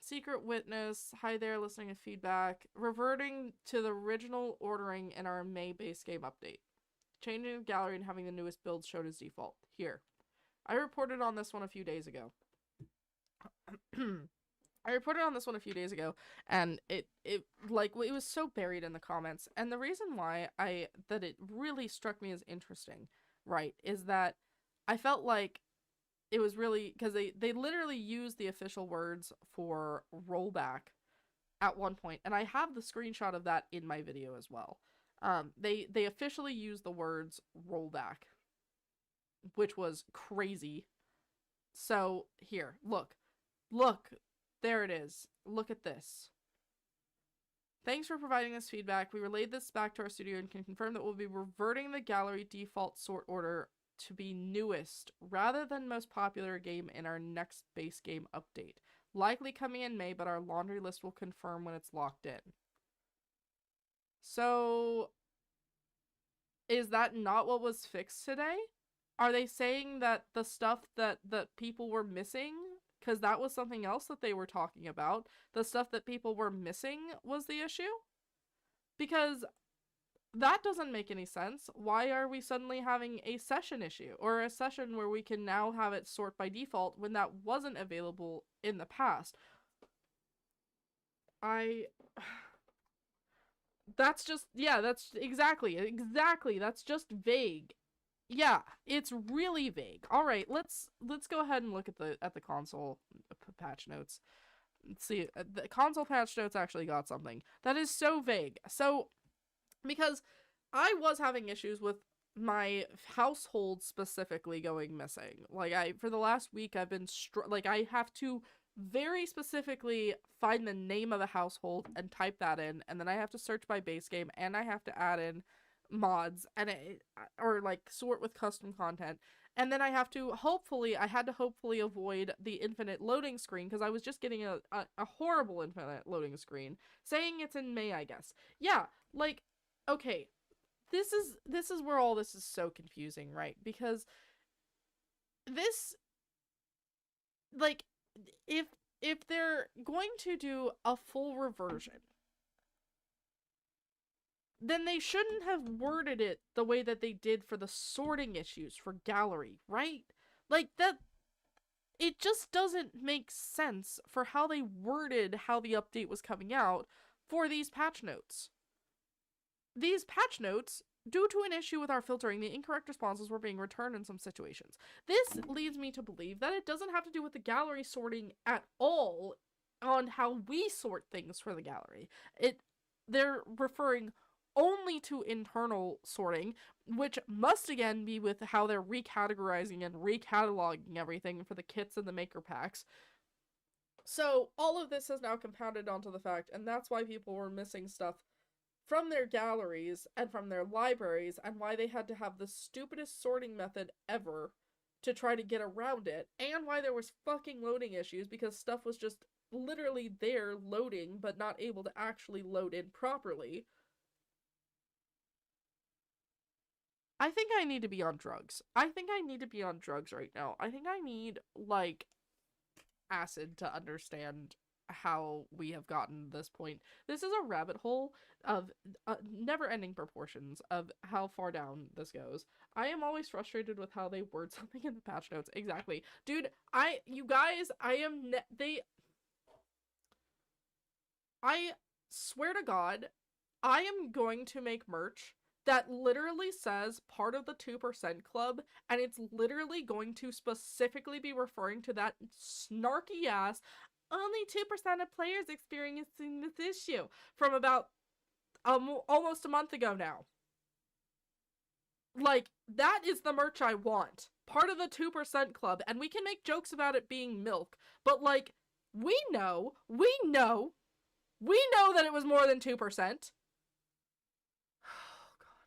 Secret Witness. Hi there, listening to feedback. Reverting to the original ordering in our May base game update. Changing the gallery and having the newest builds shown as default. Here. I reported on this one a few days ago. And it was so buried in the comments. And the reason why that it really struck me as interesting, right, is that I felt like it was really, because they literally used the official words for rollback at one point, and I have the screenshot of that in my video as well. They officially used the words rollback, which was crazy. So here, look, there it is. Look at this. Thanks for providing this feedback. We relayed this back to our studio and can confirm that we'll be reverting the gallery default sort order to be newest rather than most popular game in our next base game update. Likely coming in May, but our laundry list will confirm when it's locked in. So, is that not what was fixed today? Are they saying that the stuff that people were missing, because that was something else that they were talking about, the stuff that people were missing was the issue? Because that doesn't make any sense. Why are we suddenly having a session issue, or a session where we can now have it sort by default when that wasn't available in the past? That's just, yeah, that's exactly, that's just vague. Yeah, it's really vague. All right, let's go ahead and look at the console patch notes. Let's see, the console patch notes actually got something that is so vague. So, because I was having issues with my household specifically going missing. Like, for the last week, I've been I have to very specifically find the name of a household and type that in, and then I have to search by base game, and I have to add in mods and or like sort with custom content, and then I had to hopefully avoid the infinite loading screen, because I was just getting a horrible infinite loading screen saying it's in May, I guess. Yeah, like, okay, this is where all this is so confusing, right? Because this, like, if they're going to do a full reversion, then they shouldn't have worded it the way that they did for the sorting issues for gallery, right? Like, that, it just doesn't make sense for how they worded how the update was coming out for these patch notes. These patch notes, due to an issue with our filtering, the incorrect responses were being returned in some situations. This leads me to believe that it doesn't have to do with the gallery sorting at all on how we sort things for the gallery. They're referring only to internal sorting, which must again be with how they're recategorizing and recataloging everything for the kits and the maker packs. So all of this has now compounded onto the fact, and that's why people were missing stuff from their galleries and from their libraries, and why they had to have the stupidest sorting method ever to try to get around it, and why there was fucking loading issues because stuff was just literally there loading but not able to actually load in properly. I think I need to be on drugs. I think I need to be on drugs right now. I think I need, like, acid to understand how we have gotten to this point. This is a rabbit hole of never-ending proportions of how far down this goes. I am always frustrated with how they word something in the patch notes. Exactly. Dude, you guys, I swear to God, I am going to make merch that literally says part of the 2% club, and it's literally going to specifically be referring to that snarky ass, only 2% of players experiencing this issue from about almost a month ago now. Like, that is the merch I want. Part of the 2% club, and we can make jokes about it being milk, but like, we know that it was more than 2%. Oh god,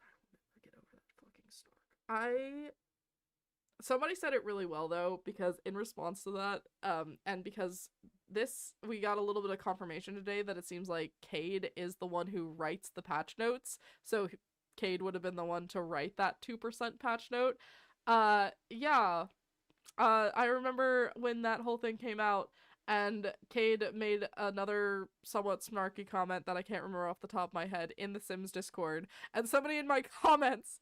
I will never get over that fucking snark. Somebody said it really well though, because in response to that, and because we got a little bit of confirmation today that it seems like Cade is the one who writes the patch notes, so Cade would have been the one to write that 2% patch note. Yeah. I remember when that whole thing came out, and Cade made another somewhat snarky comment that I can't remember off the top of my head in the Sims Discord, and somebody in my comments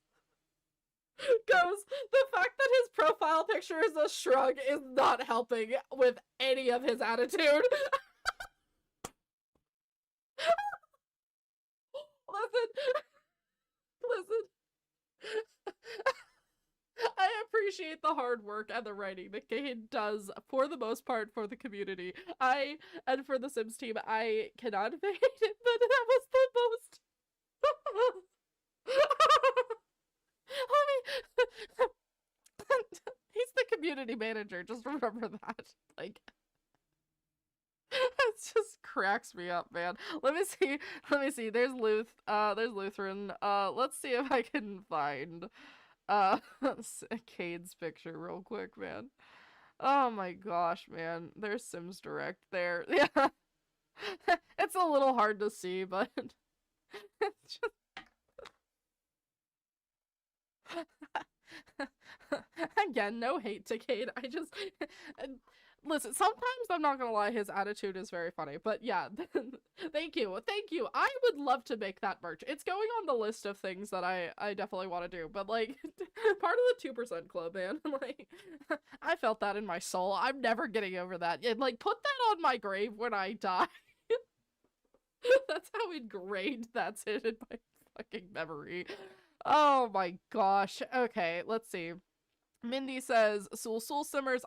goes, the fact that his profile picture is a shrug is not helping with any of his attitude. Listen. I appreciate the hard work and the writing that Cade does for the most part for the community. And for the Sims team, I cannot hate it, but that was the most. He's the community manager, just remember that. Like, it just cracks me up, man. Let me see. There's Lutheran. Let's see if I can find Cade's picture real quick, man. Oh my gosh, man. There's Sims Direct there. Yeah. It's a little hard to see, but it's just again, no hate to Cade. I just listen, sometimes I'm not gonna lie, his attitude is very funny. But yeah, thank you. I would love to make that merch. It's going on the list of things that I definitely want to do. But like, part of the 2% club, man. Like, I felt that in my soul. I'm never getting over that. Like, put that on my grave when I die. That's how ingrained that's in my fucking memory. Oh my gosh. Okay, let's see. Mindy says, Soul Simmers,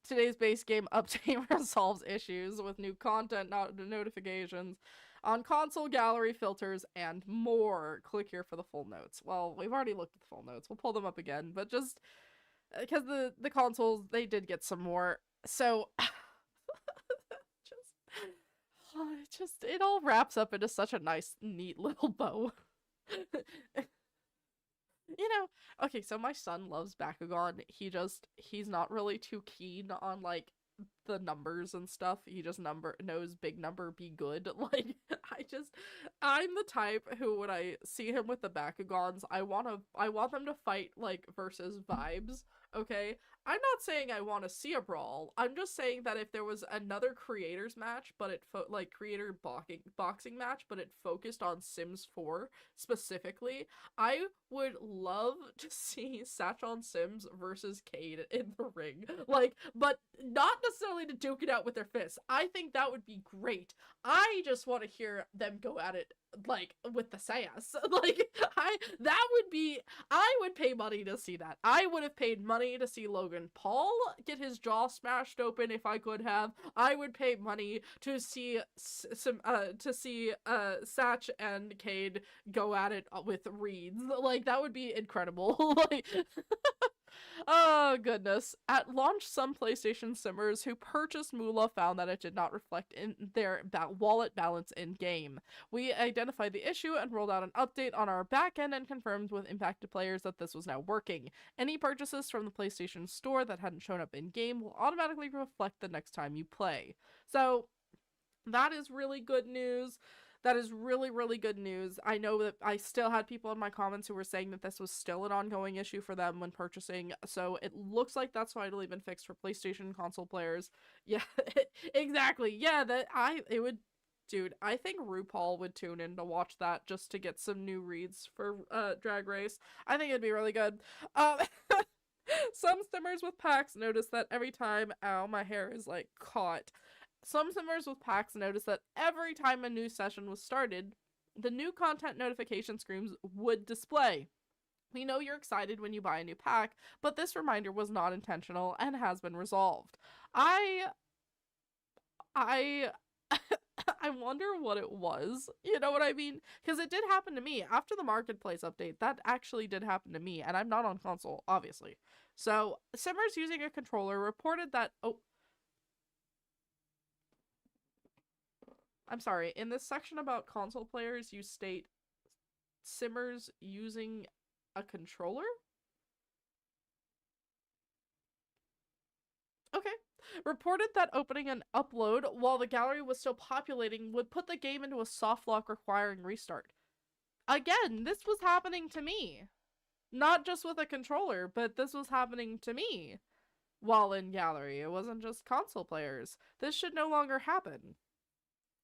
today's base game update resolves issues with new content, notifications on console, gallery, filters, and more. Click here for the full notes. Well, we've already looked at the full notes. We'll pull them up again, but just because the consoles, they did get some more. So, it all wraps up into such a nice, neat little bow. You know, okay, so my son loves Bakugan. He's not really too keen on, like, the numbers and stuff. He just knows big number be good. Like, I'm the type who, when I see him with the Bakugans, I want them to fight, like, versus vibes, okay? I'm not saying I want to see a brawl. I'm just saying that if there was another creators match, but creator boxing match, but it focused on Sims 4 specifically, I would love to see Satchon Sims versus Cade in the ring. Like, but not necessarily to duke it out with their fists. I think that would be great. I just want to hear them go at it, like, with the sass. Like, I would pay money to see that. I would have paid money to see Logan Paul get his jaw smashed open if I could have. I would pay money to see Satch and Cade go at it with reeds. Like, that would be incredible. Like, oh goodness. At launch, some PlayStation Simmers who purchased Moolah found that it did not reflect in their wallet balance in-game. We identified the issue and rolled out an update on our backend and confirmed with impacted players that this was now working. Any purchases from the PlayStation Store that hadn't shown up in-game will automatically reflect the next time you play. So, that is really good news. That is really, really good news. I know that I still had people in my comments who were saying that this was still an ongoing issue for them when purchasing, so it looks like that's finally been fixed for PlayStation console players. Yeah, exactly. Yeah, it would, dude, I think RuPaul would tune in to watch that just to get some new reads for Drag Race. I think it'd be really good. Um, some stimmers with packs notice that every time, ow, my hair is like caught. Some simmers with packs noticed that every time a new session was started, the new content notification screens would display. We know you're excited when you buy a new pack, but this reminder was not intentional and has been resolved. I I wonder what it was. You know what I mean? Because it did happen to me after the marketplace update. That actually did happen to me, and I'm not on console, obviously. So, simmers using a controller reported that I'm sorry, in this section about console players, you state simmers using a controller? Okay. Reported that opening an upload while the gallery was still populating would put the game into a soft lock requiring restart. Again, this was happening to me. Not just with a controller, but this was happening to me while in gallery. It wasn't just console players. This should no longer happen.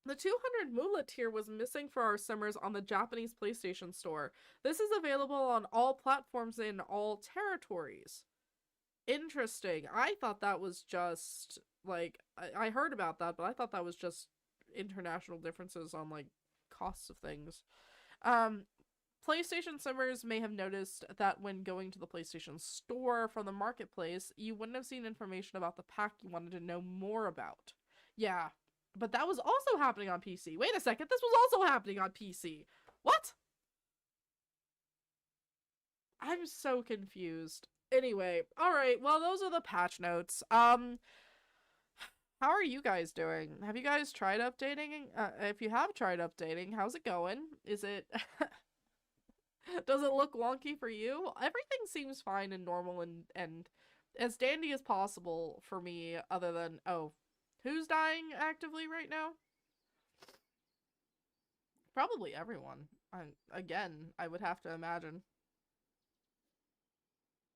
The 200 Moolah tier was missing for our simmers on the Japanese PlayStation Store. This is available on all platforms in all territories. Interesting. I thought that was just, like, I heard about that, but I thought that was just international differences on, like, costs of things. Um, PlayStation simmers may have noticed that when going to the PlayStation Store from the marketplace, you wouldn't have seen information about the pack you wanted to know more about. Yeah, but that was also happening on PC. Wait a second, this was also happening on PC. What? I'm so confused. Anyway, alright, well, those are the patch notes. How are you guys doing? Have you guys tried updating? If you have tried updating, how's it going? Is it... Does it look wonky for you? Everything seems fine and normal and as dandy as possible for me, other than, oh, who's dying actively right now? Probably everyone. Again, I would have to imagine.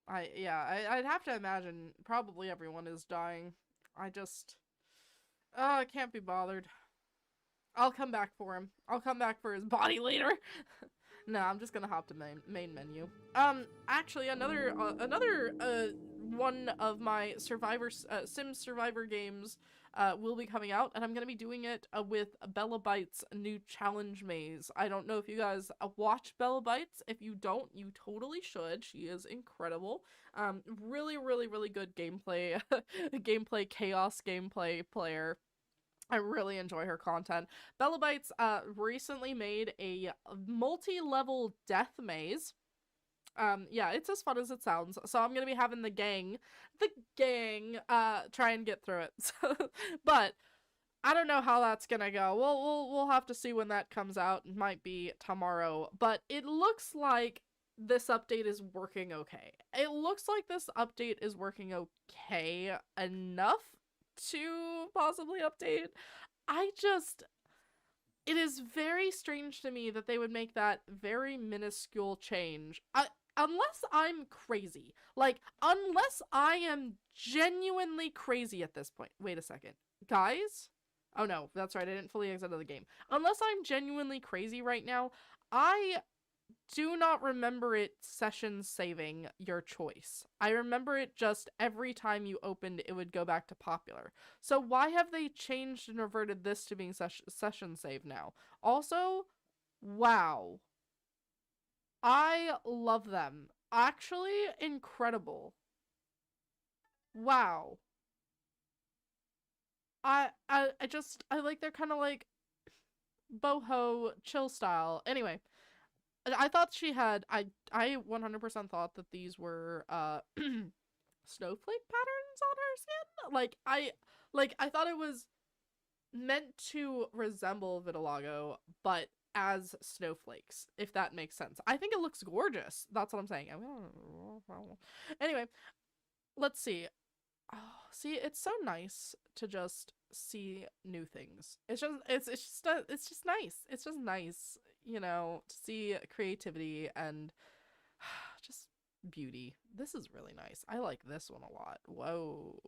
I'd have to imagine probably everyone is dying. I just, I can't be bothered. I'll come back for him. I'll come back for his body later. No, I'm just gonna hop to main menu. Actually, another one of my Sims Survivor games will be coming out, and I'm gonna be doing it with Bella Bytes' new challenge maze. I don't know if you guys watch Bella Bytes. If you don't, you totally should. She is incredible. Really, really, really good gameplay, gameplay chaos gameplay player. I really enjoy her content. Bella Bytes recently made a multi-level death maze. Yeah, it's as fun as it sounds. So I'm gonna be having the gang, try and get through it. But I don't know how that's gonna go. We'll have to see when that comes out. It might be tomorrow. But it looks like this update is working okay. It looks like this update is working okay enough to possibly update. It is very strange to me that they would make that very minuscule change. Unless I'm crazy. Like, unless I am genuinely crazy at this point. Wait a second. Guys? Oh no, that's right, I didn't fully exit the game. Unless I'm genuinely crazy right now, I do not remember it session saving your choice. I remember it just every time you opened, it would go back to popular. So why have they changed and reverted this to being session save now? Also, wow. I love them. Actually, incredible. Wow. I like they're kind of like boho chill style. Anyway, I thought she had I 100% thought that these were snowflake patterns on her skin. I thought it was meant to resemble vitiligo, but as snowflakes, if that makes sense. I think it looks gorgeous. That's what I'm saying. Anyway, let's see. Oh, see, it's so nice to just see new things. It's just nice. It's just nice, to see creativity and just beauty. This is really nice. I like this one a lot. Whoa.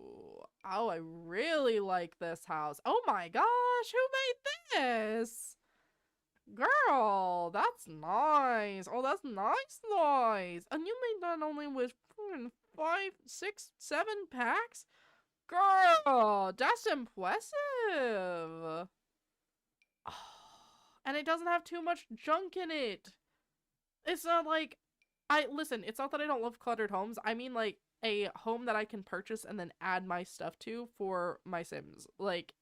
Oh, I really like this house. Oh my gosh, who made this? Girl, that's nice. Oh, that's nice. And you made that only with 5, 6, 7 packs? Girl, that's impressive. Oh, and it doesn't have too much junk in it. It's not like listen, it's not that I don't love cluttered homes. I mean like a home that I can purchase and then add my stuff to for my Sims. Like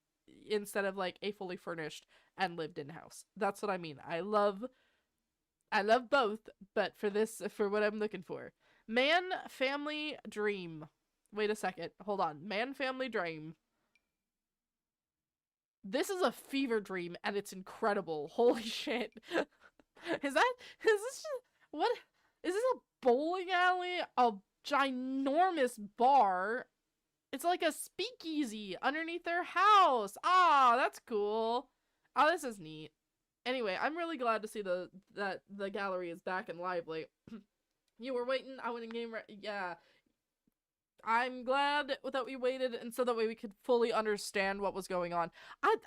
instead of like a fully furnished and lived in house. That's what I mean. I love both, but for what I'm looking for. Man, family, dream. Wait a second. Hold on. Man, family, dream. This is a fever dream and it's incredible. Holy shit. Is this just, what? Is this a bowling alley? A ginormous bar? It's like a speakeasy underneath their house. Ah, that's cool. Oh, this is neat. Anyway, I'm really glad to see that the gallery is back and lively. You were waiting. I went in game. Yeah, I'm glad that we waited, and so that way we could fully understand what was going on. I'm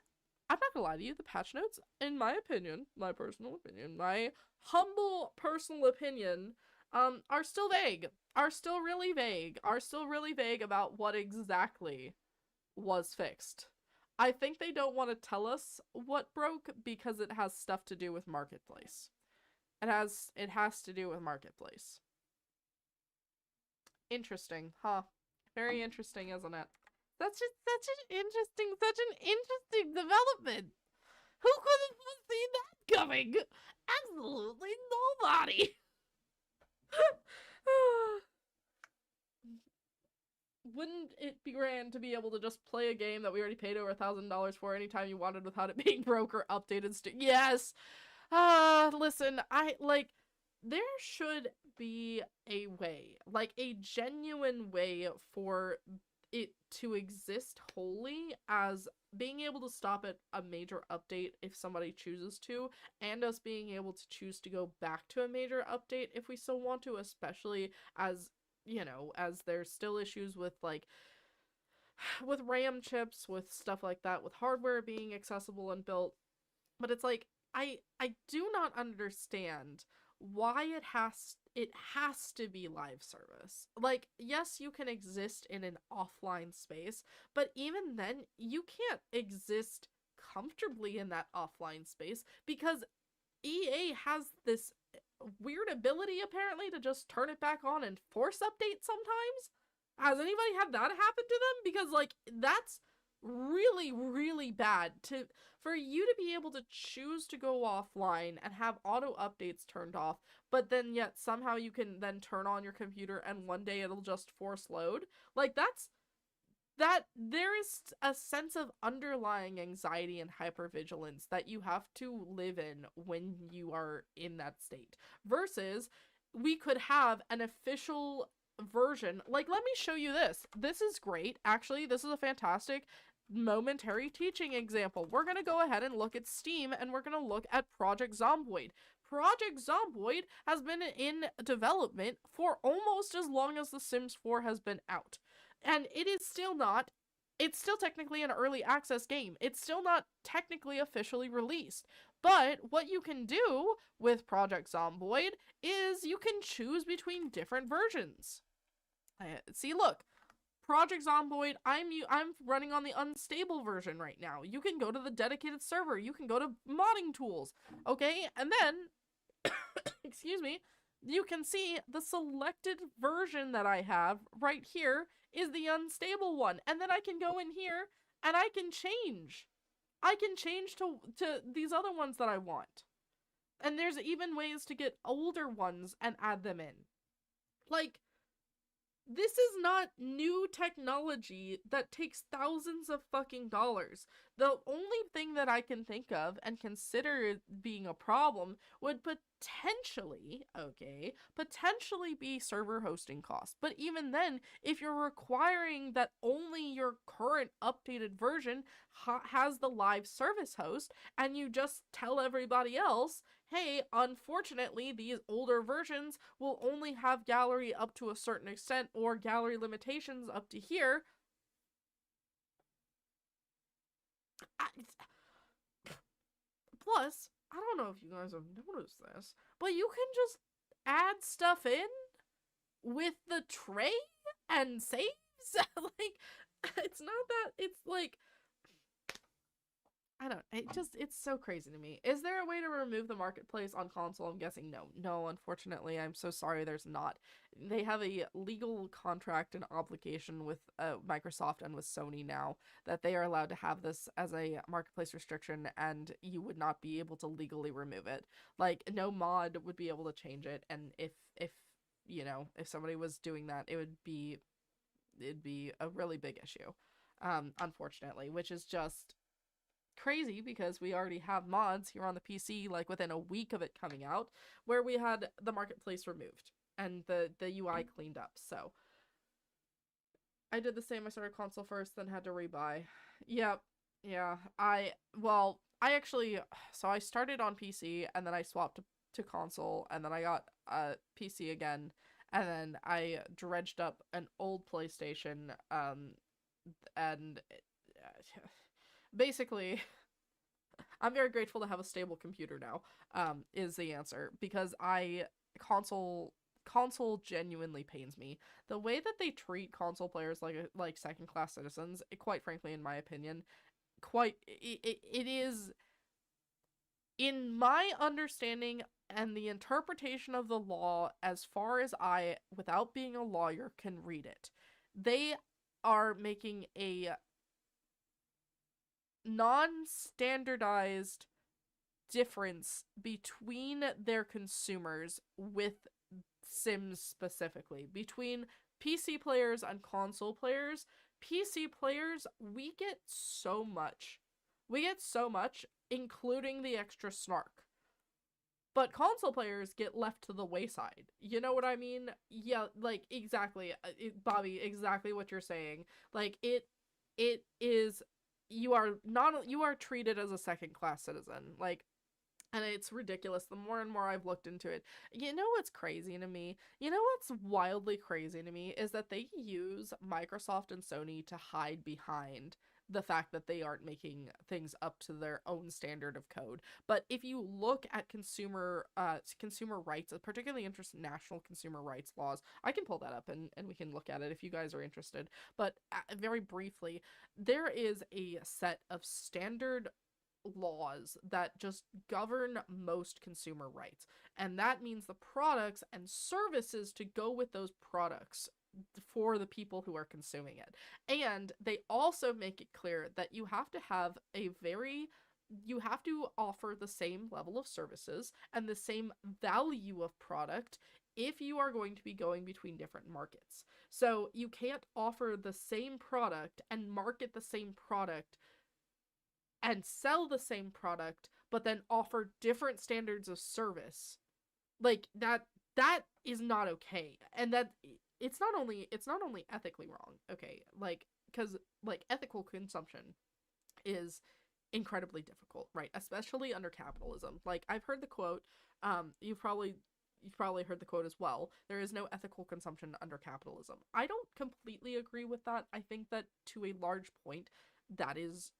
not gonna lie to you. The patch notes, in my opinion, my personal opinion, my humble personal opinion, are still vague. Are still really vague. Are still really vague about what exactly was fixed. I think they don't want to tell us what broke because it has stuff to do with Marketplace. It has to do with Marketplace. Interesting, huh? Very interesting, isn't it? That's just such an interesting development. Who could have foreseen that coming? Absolutely nobody. Wouldn't it be grand to be able to just play a game that we already paid over $1,000 for anytime you wanted without it being broke or updated? Yes. Listen, there should be a way, like a genuine way for it to exist wholly as being able to stop at a major update if somebody chooses to, and us being able to choose to go back to a major update if we still want to, especially as, as there's still issues with with RAM chips, with stuff like that, with hardware being accessible and built. But it's like, I do not understand why it has to be live service. Like, yes, you can exist in an offline space, but even then, you can't exist comfortably in that offline space because EA has this weird ability apparently to just turn it back on and force update sometimes. Has anybody had that happen to them? Because like that's really really bad to for you to be able to choose to go offline and have auto updates turned off, but then yet somehow you can then turn on your computer and one day it'll just force load. Like that there is a sense of underlying anxiety and hypervigilance that you have to live in when you are in that state. Versus, we could have an official version. Like, let me show you this. This is great. Actually, this is a fantastic momentary teaching example. We're going to go ahead and look at Steam, and we're going to look at Project Zomboid. Project Zomboid has been in development for almost as long as The Sims 4 has been out. And it's still technically an early access game. It's still not technically officially released. But what you can do with Project Zomboid is you can choose between different versions. See, look. Project Zomboid, I'm running on the unstable version right now. You can go to the dedicated server. You can go to modding tools. Okay? And then, excuse me, you can see the selected version that I have right here is the unstable one. And then I can go in here and I can change. I can change to these other ones that I want. And there's even ways to get older ones and add them in. Like, This is not new technology that takes thousands of fucking dollars. The only thing that I can think of and consider being a problem would potentially, okay, potentially be server hosting costs. But even then, if you're requiring that only your current updated version has the live service host, and you just tell everybody else, hey, unfortunately, these older versions will only have gallery up to a certain extent or gallery limitations up to here. Plus, I don't know if you guys have noticed this, but you can just add stuff in with the tray and saves. Like, it's not that, it's like, I don't. It's so crazy to me. Is there a way to remove the marketplace on console? I'm guessing no. No, unfortunately, I'm so sorry. There's not. They have a legal contract and obligation with Microsoft and with Sony now that they are allowed to have this as a marketplace restriction, and you would not be able to legally remove it. Like, no mod would be able to change it, and if you know, if somebody was doing that, it'd be a really big issue. Unfortunately, which is just crazy because we already have mods here on the PC like within a week of it coming out where we had the marketplace removed and the UI cleaned up. So I did the same. I started console first, then had to rebuy. Yep. Yeah. I actually, so I started on PC and then I swapped to console and then I got PC again and then I dredged up an old PlayStation and basically I'm very grateful to have a stable computer now, is the answer. Because console genuinely pains me. The way that they treat console players like second class citizens, quite frankly, in my opinion, it is, in my understanding and the interpretation of the law, as far as I, without being a lawyer, can read it. They are making a non-standardized difference between their consumers with Sims specifically. Between PC players and console players, PC players, we get so much. We get so much, including the extra snark. But console players get left to the wayside. You know what I mean? Yeah, like, exactly. Bobby, exactly what you're saying. Like, it is, you are treated as a second class citizen. Like, and it's ridiculous. The more and more I've looked into it, you know what's crazy to me? You know what's wildly crazy to me is that they use Microsoft and Sony to hide behind the fact that they aren't making things up to their own standard of code. But if you look at consumer rights, particularly international consumer rights laws, I can pull that up and we can look at it if you guys are interested. But very briefly, there is a set of standard laws that just govern most consumer rights. And that means the products and services to go with those products for the people who are consuming it. And they also make it clear that you have to have you have to offer the same level of services and the same value of product if you are going to be going between different markets. So you can't offer the same product and market the same product and sell the same product but then offer different standards of service. Like, that is not okay. And that it's not only ethically wrong, okay? Like, cuz like ethical consumption is incredibly difficult, right? Especially under capitalism. Like, I've heard the quote, you've probably heard the quote as well. There is no ethical consumption under capitalism. I don't completely agree with that. I think that to a large point that is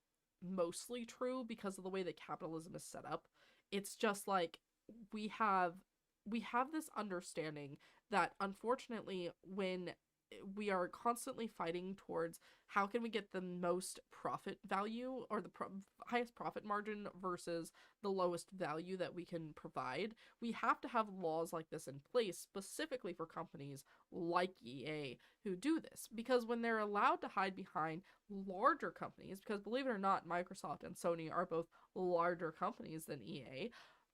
mostly true because of the way that capitalism is set up. It's just like we have this understanding that unfortunately when we are constantly fighting towards how can we get the most profit value or the highest profit margin versus the lowest value that we can provide, we have to have laws like this in place specifically for companies like EA who do this. Because when they're allowed to hide behind larger companies, because believe it or not, Microsoft and Sony are both larger companies than EA,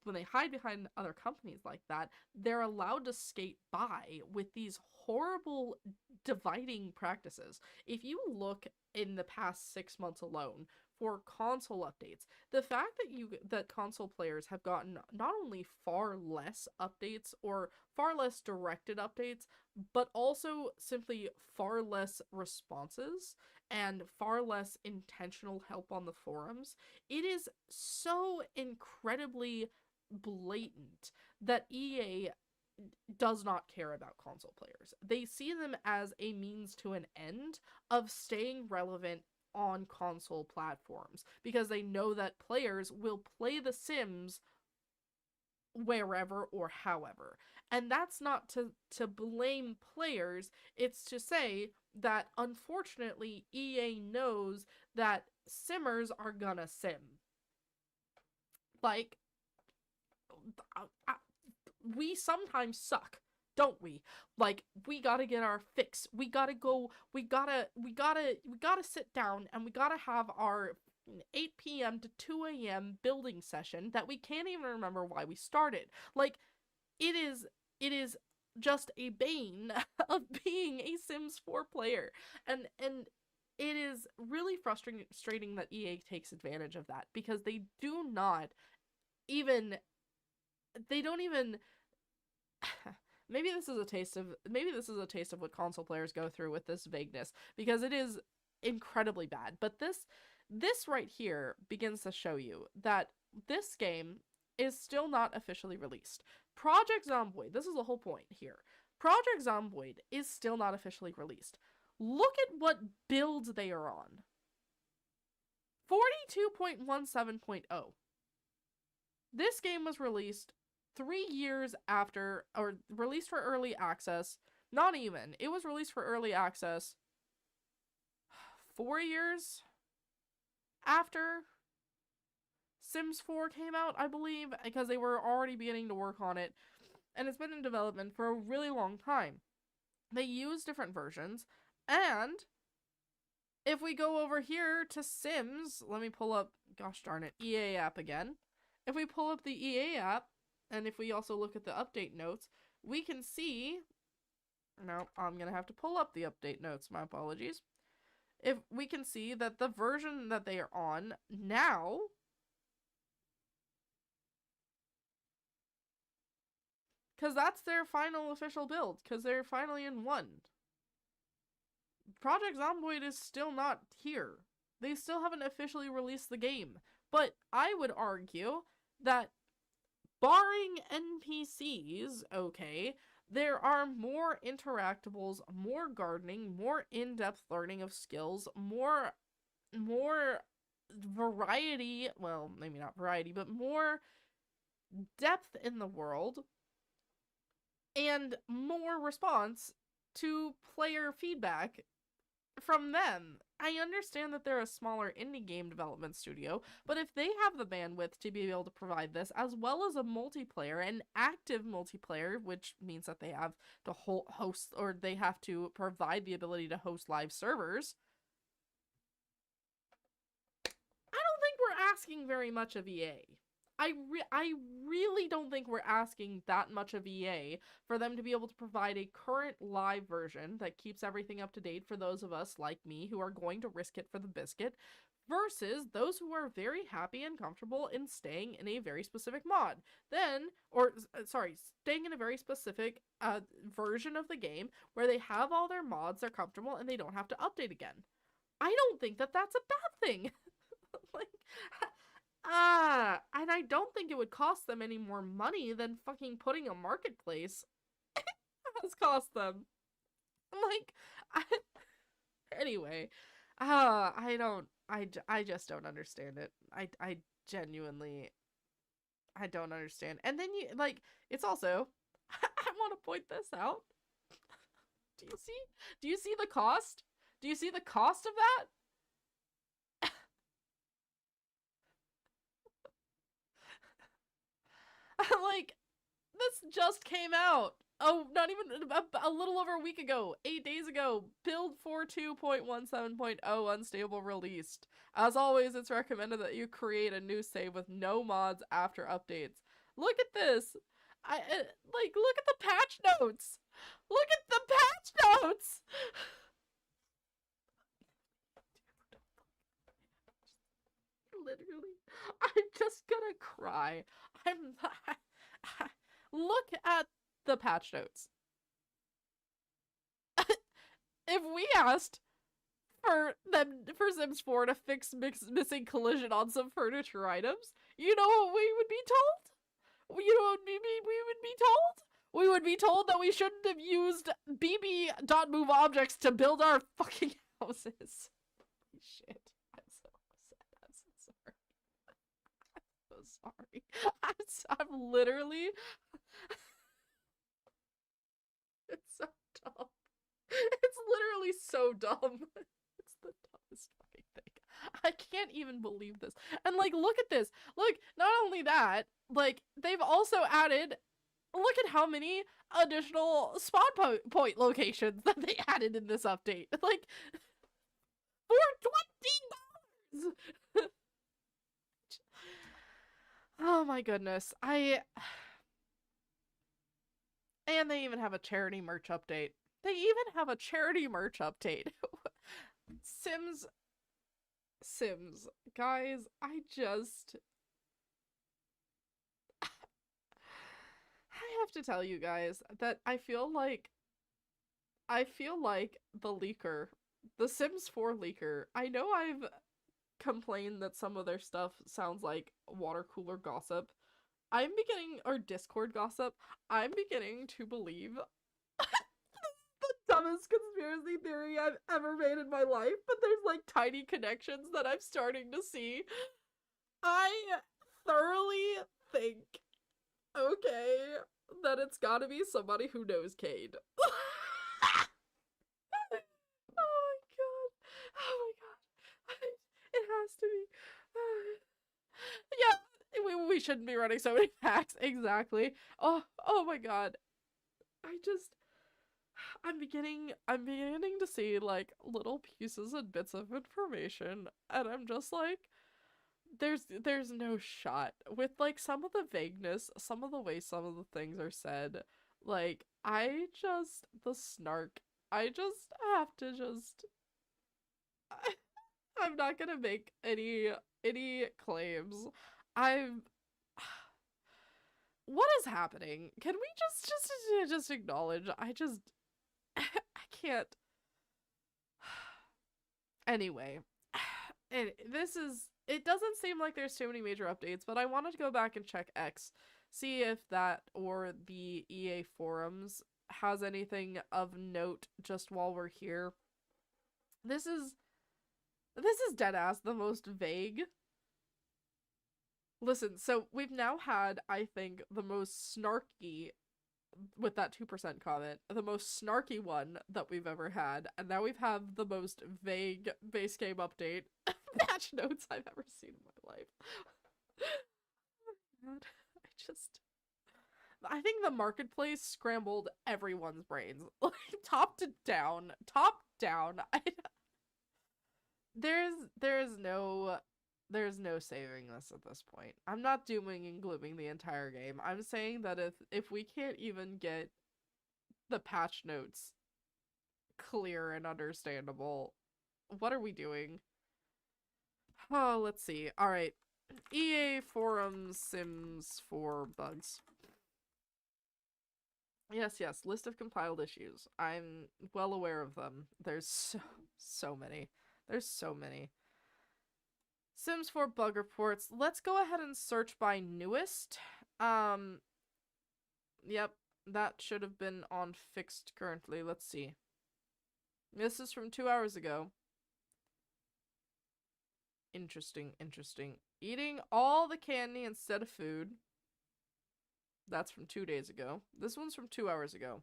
when they hide behind other companies like that, they're allowed to skate by with these horrible dividing practices. If you look in the past 6 months alone for console updates, the fact that console players have gotten not only far less updates or far less directed updates, but also simply far less responses and far less intentional help on the forums, it is so incredibly blatant that EA does not care about console players. They see them as a means to an end of staying relevant on console platforms because they know that players will play The Sims wherever or however. And that's not to blame players, it's to say that unfortunately EA knows that simmers are gonna sim. Like, we sometimes suck, don't we? Like, we gotta get our fix. We gotta sit down and we gotta have our 8 p.m. to 2 a.m. building session that we can't even remember why we started. Like, it is just a bane of being a Sims 4 player. And it is really frustrating that EA takes advantage of that because they don't even maybe this is a taste of what console players go through with this vagueness, because it is incredibly bad. But this right here begins to show you that this game is still not officially released. Project Zomboid, this is the whole point here. Project Zomboid is still not officially released. Look at what builds they are on. 42.17.0. This game was released 3 years after, or released for early access. Not even. It was released for early access 4 years after Sims 4 came out, I believe, because they were already beginning to work on it. And it's been in development for a really long time. They use different versions. And if we go over here to Sims, let me pull up, gosh darn it, EA app again. If we pull up the EA app, and if we also look at the update notes, we can see, no, I'm going to have to pull up the update notes, my apologies. If we can see that the version that they are on now because that's their final official build, because they're finally in 1. Project Zomboid is still not here. They still haven't officially released the game. But I would argue that barring NPCs, okay, there are more interactables, more gardening, more in-depth learning of skills, more variety, well, maybe not variety, but more depth in the world, and more response to player feedback from them. I understand that they're a smaller indie game development studio, but if they have the bandwidth to be able to provide this, as well as a multiplayer, an active multiplayer, which means that they have to host, or they have to provide the ability to host live servers, I don't think we're asking very much of EA. I really don't think we're asking that much of EA for them to be able to provide a current live version that keeps everything up to date for those of us like me who are going to risk it for the biscuit, versus those who are very happy and comfortable in staying in a very specific mod. Staying in a very specific version of the game where they have all their mods, they're comfortable, and they don't have to update again. I don't think that that's a bad thing. Like, and I don't think it would cost them any more money than fucking putting a marketplace has cost them. Like, anyway, I just don't understand it. I genuinely, I don't understand. And then it's also, I want to point this out. Do you see the cost? Do you see the cost of that? Like, this just came out. Oh, not even a little over a week ago. 8 days ago. Build 42.17.0 unstable released. As always, it's recommended that you create a new save with no mods after updates. Look at this. Like, look at the patch notes. Look at the patch notes. Literally, I'm just gonna cry. I'm look at the patch notes. If we asked for Sims 4 to fix missing collision on some furniture items, you know what we would be told? You know what we would be told? We would be told that we shouldn't have used bb.move objects to build our fucking houses. Holy shit. I'm so upset. I'm so sorry. I'm so sorry. I'm literally... It's so dumb. It's literally so dumb. It's the dumbest fucking thing. I can't even believe this. And like, look at this. Look, not only that, like, they've also added, look at how many additional spawn point locations that they added in this update. Like, for $20! Oh my goodness. And they even have a charity merch update. They even have a charity merch update. Sims. Guys, I have to tell you guys that I feel like the leaker, the Sims 4 leaker, I know I've complained that some of their stuff sounds like water cooler gossip. Or Discord gossip, I'm beginning to believe the dumbest conspiracy theory I've ever made in my life, but there's like tiny connections that I'm starting to see. I thoroughly think, okay, that it's gotta be somebody who knows Cade. Oh my god. It has to be. Yeah, we shouldn't be running so many packs. Exactly. Oh my god. I'm beginning to see like little pieces and bits of information, and I'm just like, there's no shot with like some of the vagueness, some of the way some of the things are said. Like, the snark, I just have to just I'm not gonna make any claims. I'm What is happening? Can we just acknowledge? I can't. Anyway, it doesn't seem like there's too many major updates, but I wanted to go back and check X, see if that or the EA forums has anything of note just while we're here. This is deadass the most vague. Listen, so we've now had, I think, the most snarky, with that 2% comment, the most snarky one that we've ever had, and now we've had the most vague base game update patch notes I've ever seen in my life. Oh my god. I think the marketplace scrambled everyone's brains. Like, top down. There's no saving this at this point. I'm not dooming and glooming the entire game. I'm saying that if we can't even get the patch notes clear and understandable, what are we doing? Oh, let's see. Alright. EA forums Sims 4 bugs. Yes, list of compiled issues. I'm well aware of them. There's so many. There's so many. Sims 4 bug reports. Let's go ahead and search by newest. Yep, that should have been on fixed currently. Let's see. This is from 2 hours ago. Interesting. Eating all the candy instead of food. That's from 2 days ago. This one's from 2 hours ago.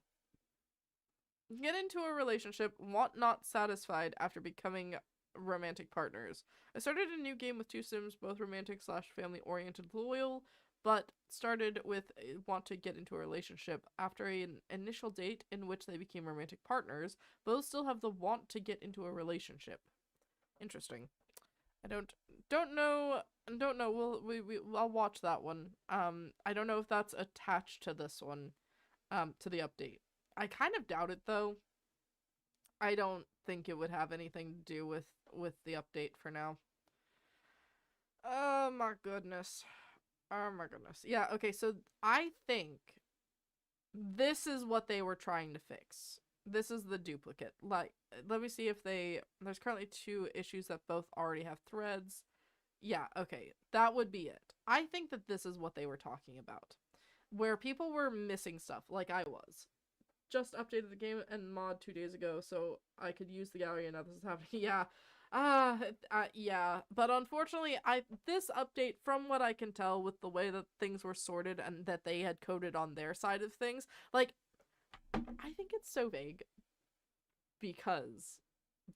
Get into a relationship, not satisfied after becoming romantic partners. I started a new game with 2 Sims, both romantic / family oriented loyal, but started with want to get into a relationship. After an initial date in which they became romantic partners, both still have the want to get into a relationship. Interesting. I don't know. I'll watch that one. I don't know if that's attached to this one, to the update. I kind of doubt it though. I don't think it would have anything to do with the update for now. Oh my goodness. Oh my goodness. Yeah, okay, so I think this is what they were trying to fix. This is the duplicate. Like, let me see if there's currently 2 issues that both already have threads. Yeah, okay. That would be it. I think that this is what they were talking about. Where people were missing stuff, like I was. Just updated the game and mod 2 days ago, so I could use the gallery and now this is happening. Yeah. Yeah. But unfortunately, this update, from what I can tell with the way that things were sorted and that they had coded on their side of things, like, I think it's so vague because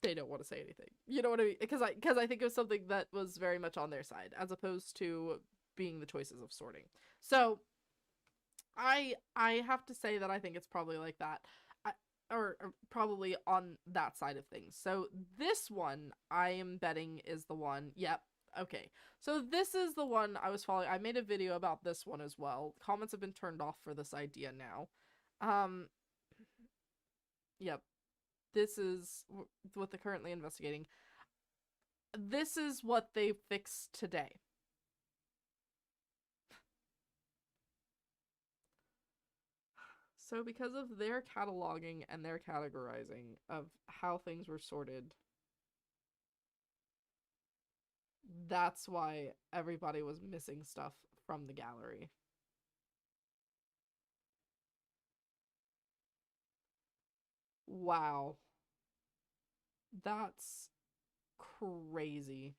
they don't want to say anything. You know what I mean? Because I think it was something that was very much on their side, as opposed to being the choices of sorting. So I have to say that I think it's probably like that. Or probably on that side of things. So this one, I am betting, is the one. Yep. Okay. So this is the one I was following. I made a video about this one as well. Comments have been turned off for this idea now. Yep. This is what they're currently investigating. This is what they fixed today. So because of their cataloging and their categorizing of how things were sorted, that's why everybody was missing stuff from the gallery. Wow. That's crazy.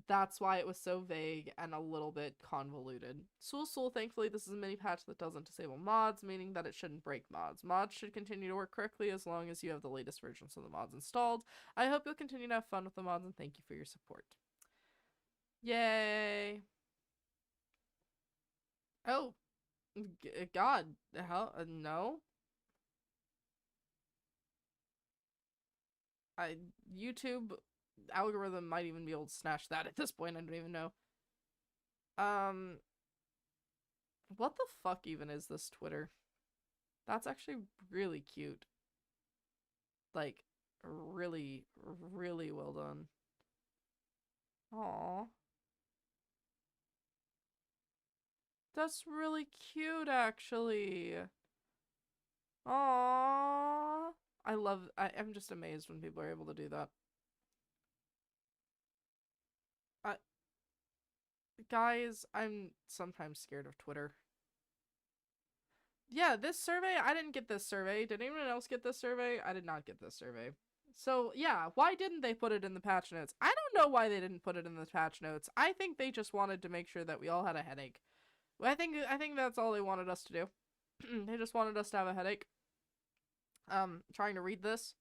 That's why it was so vague and a little bit convoluted. Sul, thankfully, this is a mini patch that doesn't disable mods, meaning that it shouldn't break mods. Mods should continue to work correctly as long as you have the latest versions of the mods installed. I hope you'll continue to have fun with the mods, and thank you for your support. Yay! Oh, God, hell, no. YouTube algorithm might even be able to snatch that at this point. I don't even know. What the fuck even is this Twitter? That's actually really cute. Like, really, really well done. Aww. That's really cute, actually. Aww. I'm just amazed when people are able to do that. Guys, I'm sometimes scared of Twitter. Yeah, this survey, I didn't get this survey. Did anyone else get this survey? I did not get this survey. So, yeah, why didn't they put it in the patch notes? I don't know why they didn't put it in the patch notes. I think they just wanted to make sure that we all had a headache. I think that's all they wanted us to do. They just wanted us to have a headache. Trying to read this.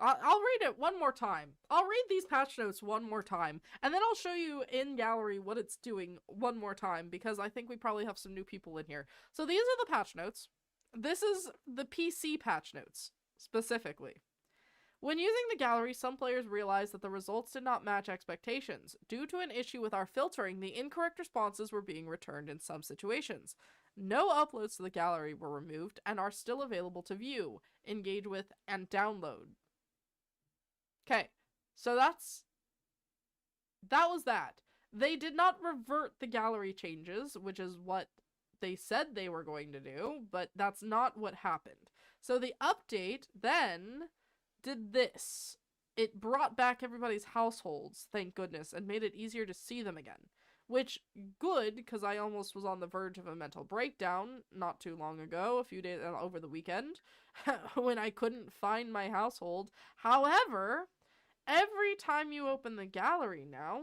I'll read it one more time. I'll read these patch notes one more time, and then I'll show you in gallery what it's doing one more time, because I think we probably have some new people in here. So these are the patch notes. This is the PC patch notes, specifically. When using the gallery, some players realized that the results did not match expectations. Due to an issue with our filtering, the incorrect responses were being returned in some situations. No uploads to the gallery were removed and are still available to view, engage with, and download. Okay, so that was that. They did not revert the gallery changes, which is what they said they were going to do, but that's not what happened. So the update then did this. It brought back everybody's households, thank goodness, and made it easier to see them again. Which, good, because I almost was on the verge of a mental breakdown not too long ago, a few days over the weekend, when I couldn't find my household. However, every time you open the gallery now,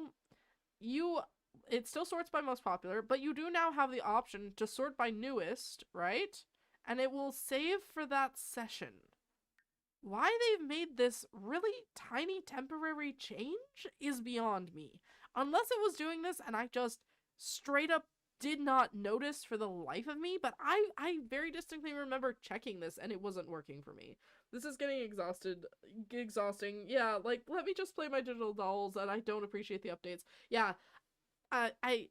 it still sorts by most popular, but you do now have the option to sort by newest, right? And it will save for that session. Why they've made this really tiny temporary change is beyond me. Unless it was doing this and I just straight up did not notice for the life of me, but I very distinctly remember checking this and it wasn't working for me. This is getting exhausting. Yeah, like, let me just play my digital dolls, and I don't appreciate the updates. Yeah, I I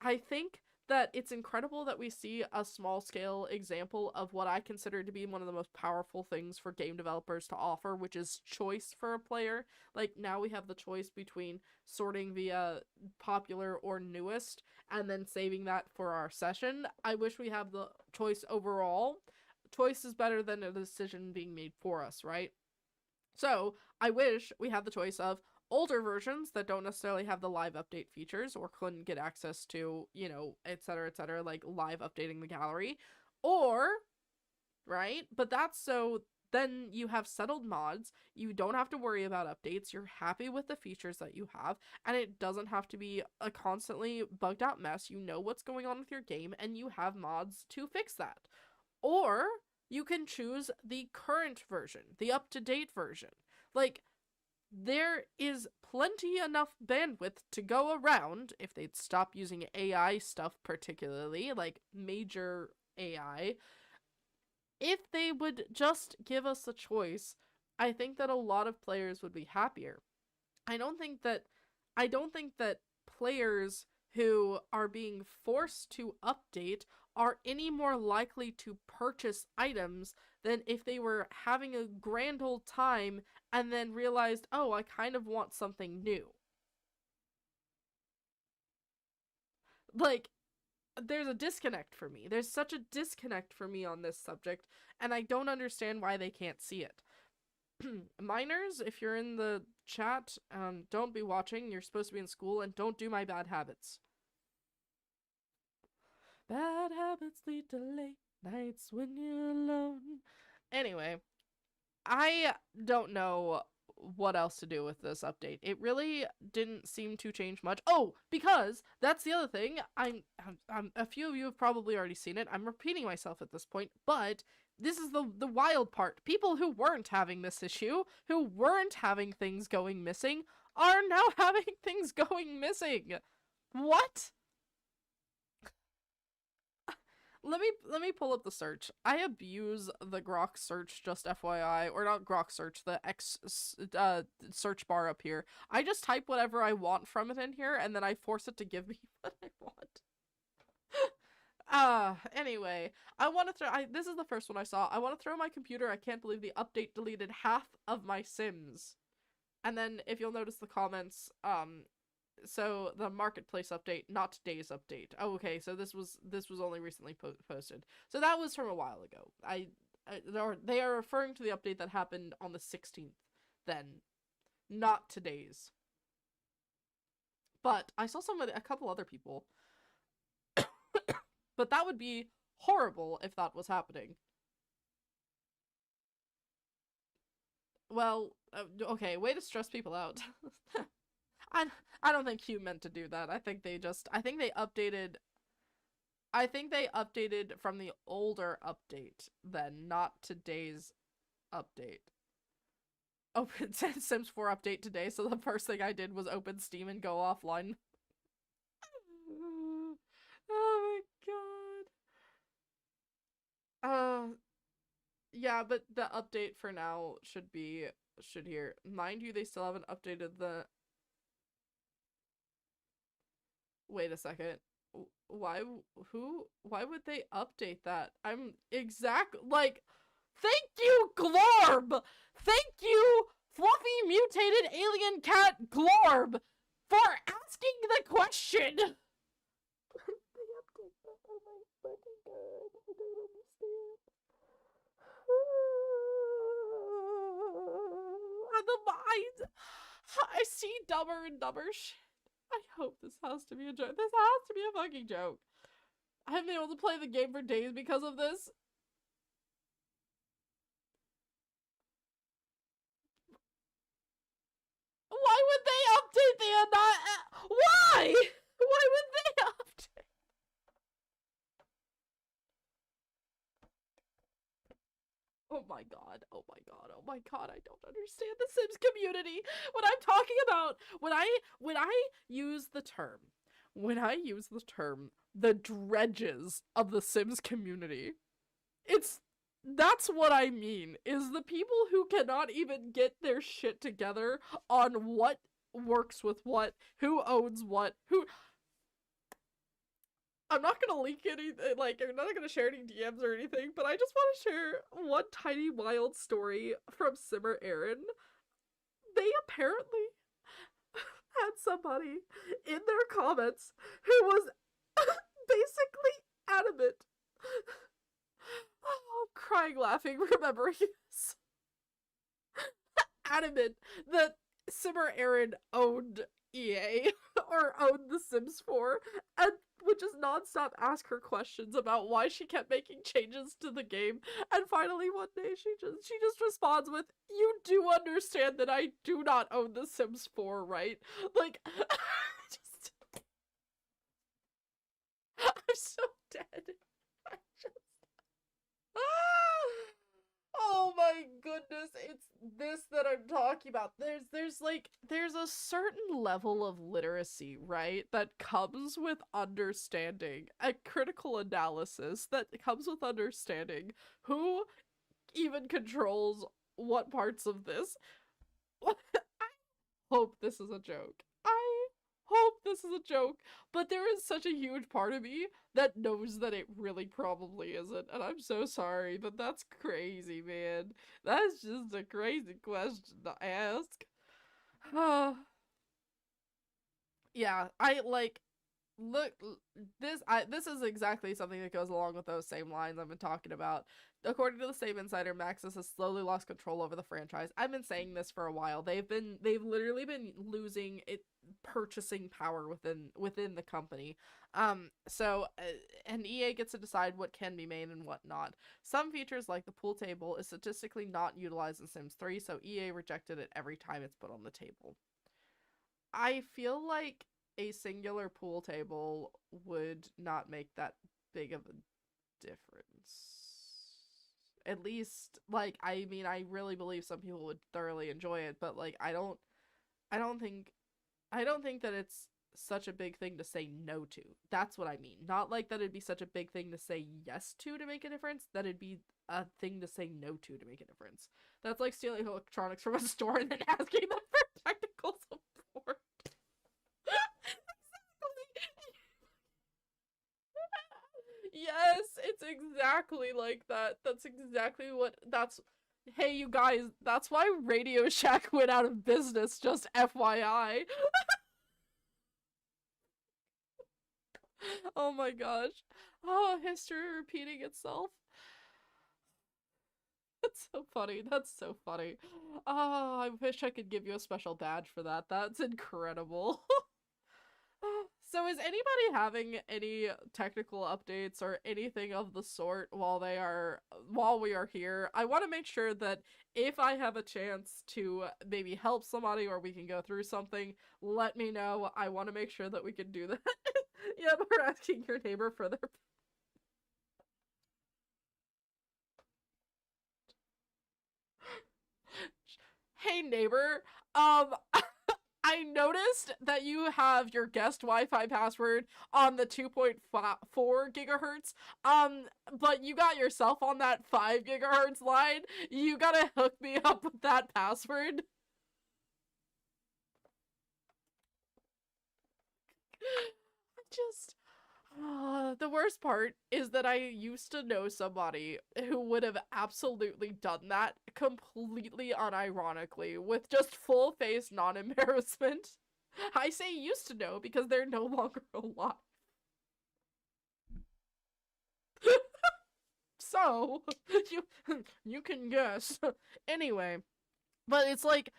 I think that it's incredible that we see a small scale example of what I consider to be one of the most powerful things for game developers to offer, which is choice for a player. Like, now we have the choice between sorting via popular or newest and then saving that for our session. I wish we have the choice overall. Choice is better than a decision being made for us, right? So I wish we had the choice of older versions that don't necessarily have the live update features or couldn't get access to, you know, etc., like live updating the gallery. Or, right? But that's so then you have settled mods, you don't have to worry about updates, you're happy with the features that you have, and it doesn't have to be a constantly bugged out mess. You know what's going on with your game, and you have mods to fix that. Or you can choose the current version, the up-to-date version. Like, there is plenty enough bandwidth to go around if they'd stop using AI stuff, particularly, like major AI. If they would just give us a choice, I think that a lot of players would be happier. I don't think that I don't think that players who are being forced to update are any more likely to purchase items than if they were having a grand old time and then realized, "Oh, I kind of want something new." Like, there's a disconnect for me. There's such a disconnect for me on this subject, and I don't understand why they can't see it. Minors, if you're in the chat, don't be watching. You're supposed to be in school, and don't do my bad habits. Bad habits lead to late nights when you're alone. Anyway, I don't know what else to do with this update. It really didn't seem to change much. Oh, because that's the other thing. I'm a few of you have probably already seen it. I'm repeating myself at this point, but this is the wild part. People who weren't having this issue, who weren't having things going missing, are now having things going missing. What? Let me pull up the search. I abuse the Grok search, just FYI, or not Grok search, the X search bar up here. I just type whatever I want from it in here, and then I force it to give me what I want. Anyway, I want to throw. This is the first one I saw. I want to throw my computer. I can't believe the update deleted half of my Sims. And then if you'll notice the comments, so the marketplace update, not today's update. Oh, okay, so this was only recently posted. So that was from a while ago. They are referring to the update that happened on the 16th then, not today's. But I saw a couple other people. But that would be horrible if that was happening. Well, okay, way to stress people out. I don't think Hugh meant to do that. I think they updated from the older update then, not today's update. Open Sims 4 update today, so the first thing I did was open Steam and go offline. Oh my god. Yeah, but the update for now should here. Mind you, they still haven't updated the. Wait a second. Why would they update that? Like, thank you, Glorb! Thank you, fluffy mutated alien cat Glorb, for asking the question! They update that? Oh my fucking god, I don't understand. I see dumber and dumber shit. I hope this has to be a joke. This has to be a fucking joke. I haven't been able to play the game for days because of this. Why would they update the why? Why would they update? Oh my god, oh my god, oh my god, I don't understand the Sims community. When I'm talking about, when I use the term, the dredges of the Sims community, it's That's what I mean, is the people who cannot even get their shit together on what works with what, who owns what, who... I'm not gonna leak any, like, I'm not gonna share any DMs or anything, but I just want to share one tiny wild story from Simmer Aaron. They apparently had somebody in their comments who was basically adamant. Oh, I'm crying laughing remembering this. Adamant that Simmer Aaron owned EA or owned The Sims 4 and would just nonstop ask her questions about why she kept making changes to the game, and finally one day she just responds with, "You do understand that I do not own The Sims 4, right?" Like, just... I'm so dead. I just... Oh my goodness, it's this that I'm talking about. There's a certain level of literacy, right, that comes with understanding, a critical analysis that comes with understanding who even controls what parts of this. I hope this is a joke. I hope this is a joke, but there is such a huge part of me that knows that it really probably isn't, and I'm so sorry, but that's crazy, man. That's just a crazy question to ask. Yeah, I like... Look, this is exactly something that goes along with those same lines I've been talking about. According to the same insider, Maxis has slowly lost control over the franchise. I've been saying this for a while. They've literally been losing purchasing power within the company. And EA gets to decide what can be made and what not. Some features like the pool table is statistically not utilized in Sims 3, so EA rejected it every time it's put on the table. I feel like a singular pool table would not make that big of a difference. At least, like, I mean, I really believe some people would thoroughly enjoy it, but like, I don't think that it's such a big thing to say no to. That's what I mean. Not like that it'd be such a big thing to say yes to make a difference, that it'd be a thing to say no to make a difference. That's like stealing electronics from a store and then asking them for technical support. Yes, it's exactly like that. That's exactly what... Hey, you guys, that's why Radio Shack went out of business, just FYI. Oh my gosh. Oh, history repeating itself. That's so funny. That's so funny. Oh, I wish I could give you a special badge for that. That's incredible. So is anybody having any technical updates or anything of the sort while we are here? I want to make sure that if I have a chance to maybe help somebody or we can go through something, let me know. I want to make sure that we can do that. Yeah, we're asking your neighbor for their... Hey neighbor, I noticed that you have your guest Wi-Fi password on the 2.4 gigahertz, but you got yourself on that 5 gigahertz line. You gotta hook me up with that password. Just... the worst part is that I used to know somebody who would have absolutely done that completely unironically with just full-face non-embarrassment. I say used to know because they're no longer alive. So, you can guess. Anyway, but it's like,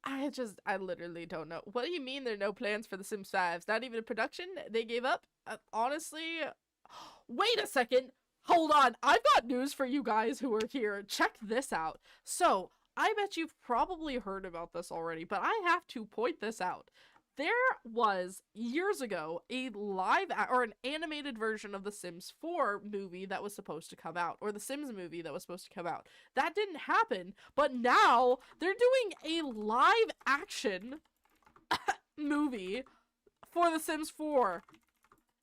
I literally don't know. What do you mean there are no plans for The Sims 5? Not even in production? They gave up? Honestly, wait a second. Hold on. I've got news for you guys who are here. Check this out. So, I bet you've probably heard about this already, but I have to point this out. There was, years ago, an animated version of the Sims 4 movie that was supposed to come out, or the Sims movie that was supposed to come out. That didn't happen, but now they're doing a live action movie for the Sims 4.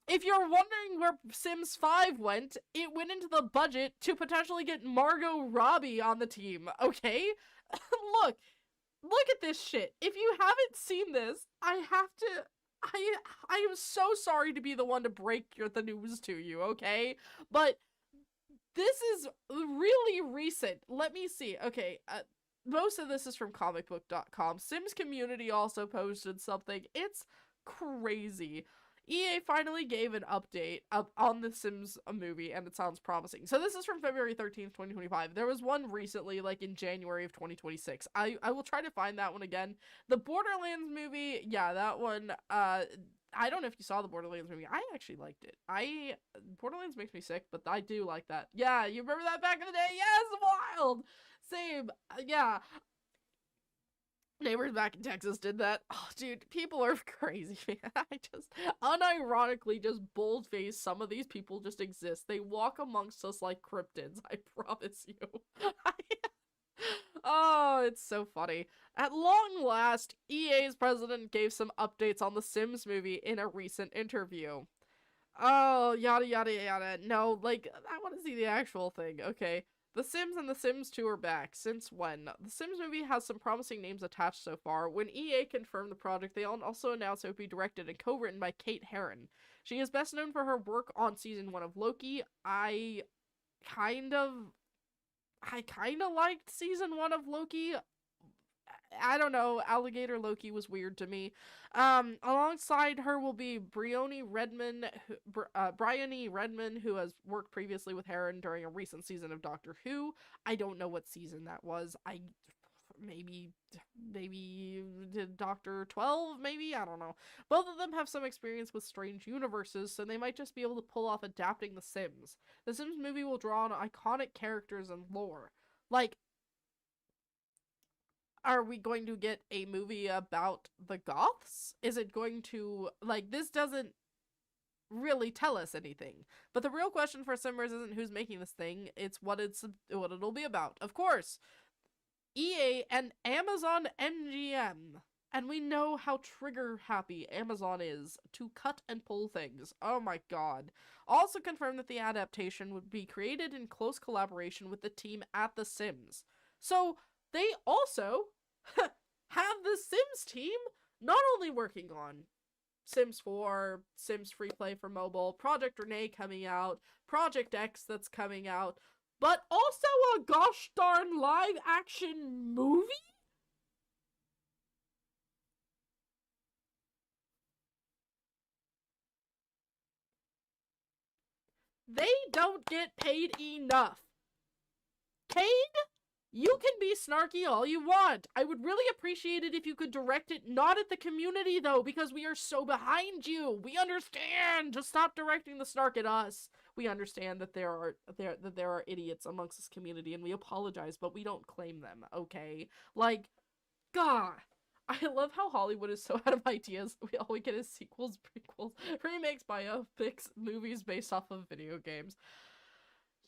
If you're wondering where Sims 5 went, it went into the budget to potentially get Margot Robbie on the team, okay? Look, look at this shit. If you haven't seen this, I am so sorry to be the one to break the news to you, okay? But this is really recent. Let me see. Okay, most of this is from comicbook.com. Sims Community also posted something. It's crazy. EA finally gave an update up on the Sims movie, and it sounds promising. So this is from February 13th, 2025. There was one recently, like in January of 2026. I will try to find that one again. The Borderlands movie, yeah, that one, I don't know if you saw the Borderlands movie. I actually liked it. Borderlands makes me sick, but I do like that. Yeah, you remember that back in the day? Yes, wild! Same. Yeah. Neighbors back in Texas did that. Oh, dude, people are crazy, man. I just, unironically, just bold-faced, some of these people just exist. They walk amongst us like cryptids, I promise you. Oh, it's so funny. At long last, EA's president gave some updates on the Sims movie in a recent interview. Oh, yada yada yada. No, like, I want to see the actual thing. Okay. The Sims and The Sims 2 are back. Since when? The Sims movie has some promising names attached so far. When EA confirmed the project, they also announced it would be directed and co-written by Kate Herron. She is best known for her work on season 1 of Loki. I kind of liked season 1 of Loki. I don't know, Alligator Loki was weird to me. Alongside her will be Bryony Redman, who has worked previously with Heron during a recent season of Doctor Who. I don't know what season that was. Maybe did Doctor 12, maybe? I don't know. Both of them have some experience with strange universes, so they might just be able to pull off adapting The Sims. The Sims movie will draw on iconic characters and lore. Like, are we going to get a movie about the Goths? Is it going to, like, this doesn't really tell us anything. But the real question for Simmers isn't who's making this thing, it's what it'll be about. Of course, EA and Amazon MGM. And we know how trigger happy Amazon is to cut and pull things. Oh my god. Also confirmed that the adaptation would be created in close collaboration with the team at The Sims. So, they also have the Sims team not only working on Sims 4, Sims Free Play for mobile, Project Renee coming out, Project X that's coming out, but also a gosh darn live action movie? They don't get paid enough. Cade? You can be snarky all you want. I would really appreciate it if you could direct it not at the community, though, because we are so behind you. We understand. Just stop directing the snark at us. We understand that there are idiots amongst this community, and we apologize, but we don't claim them, okay? Like, God. I love how Hollywood is so out of ideas. All we get is sequels, prequels, remakes, biopics, movies based off of video games.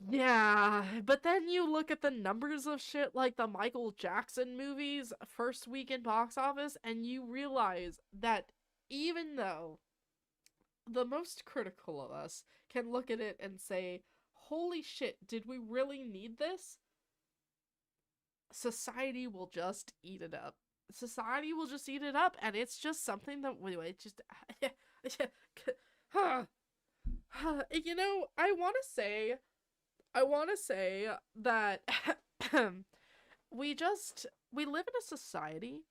Yeah, but then you look at the numbers of shit like the Michael Jackson movies first week in box office, and you realize that even though the most critical of us can look at it and say, holy shit, did we really need this? Society will just eat it up. Society will just eat it up, and it's just something that we just... You know, I want to say that we live in a society.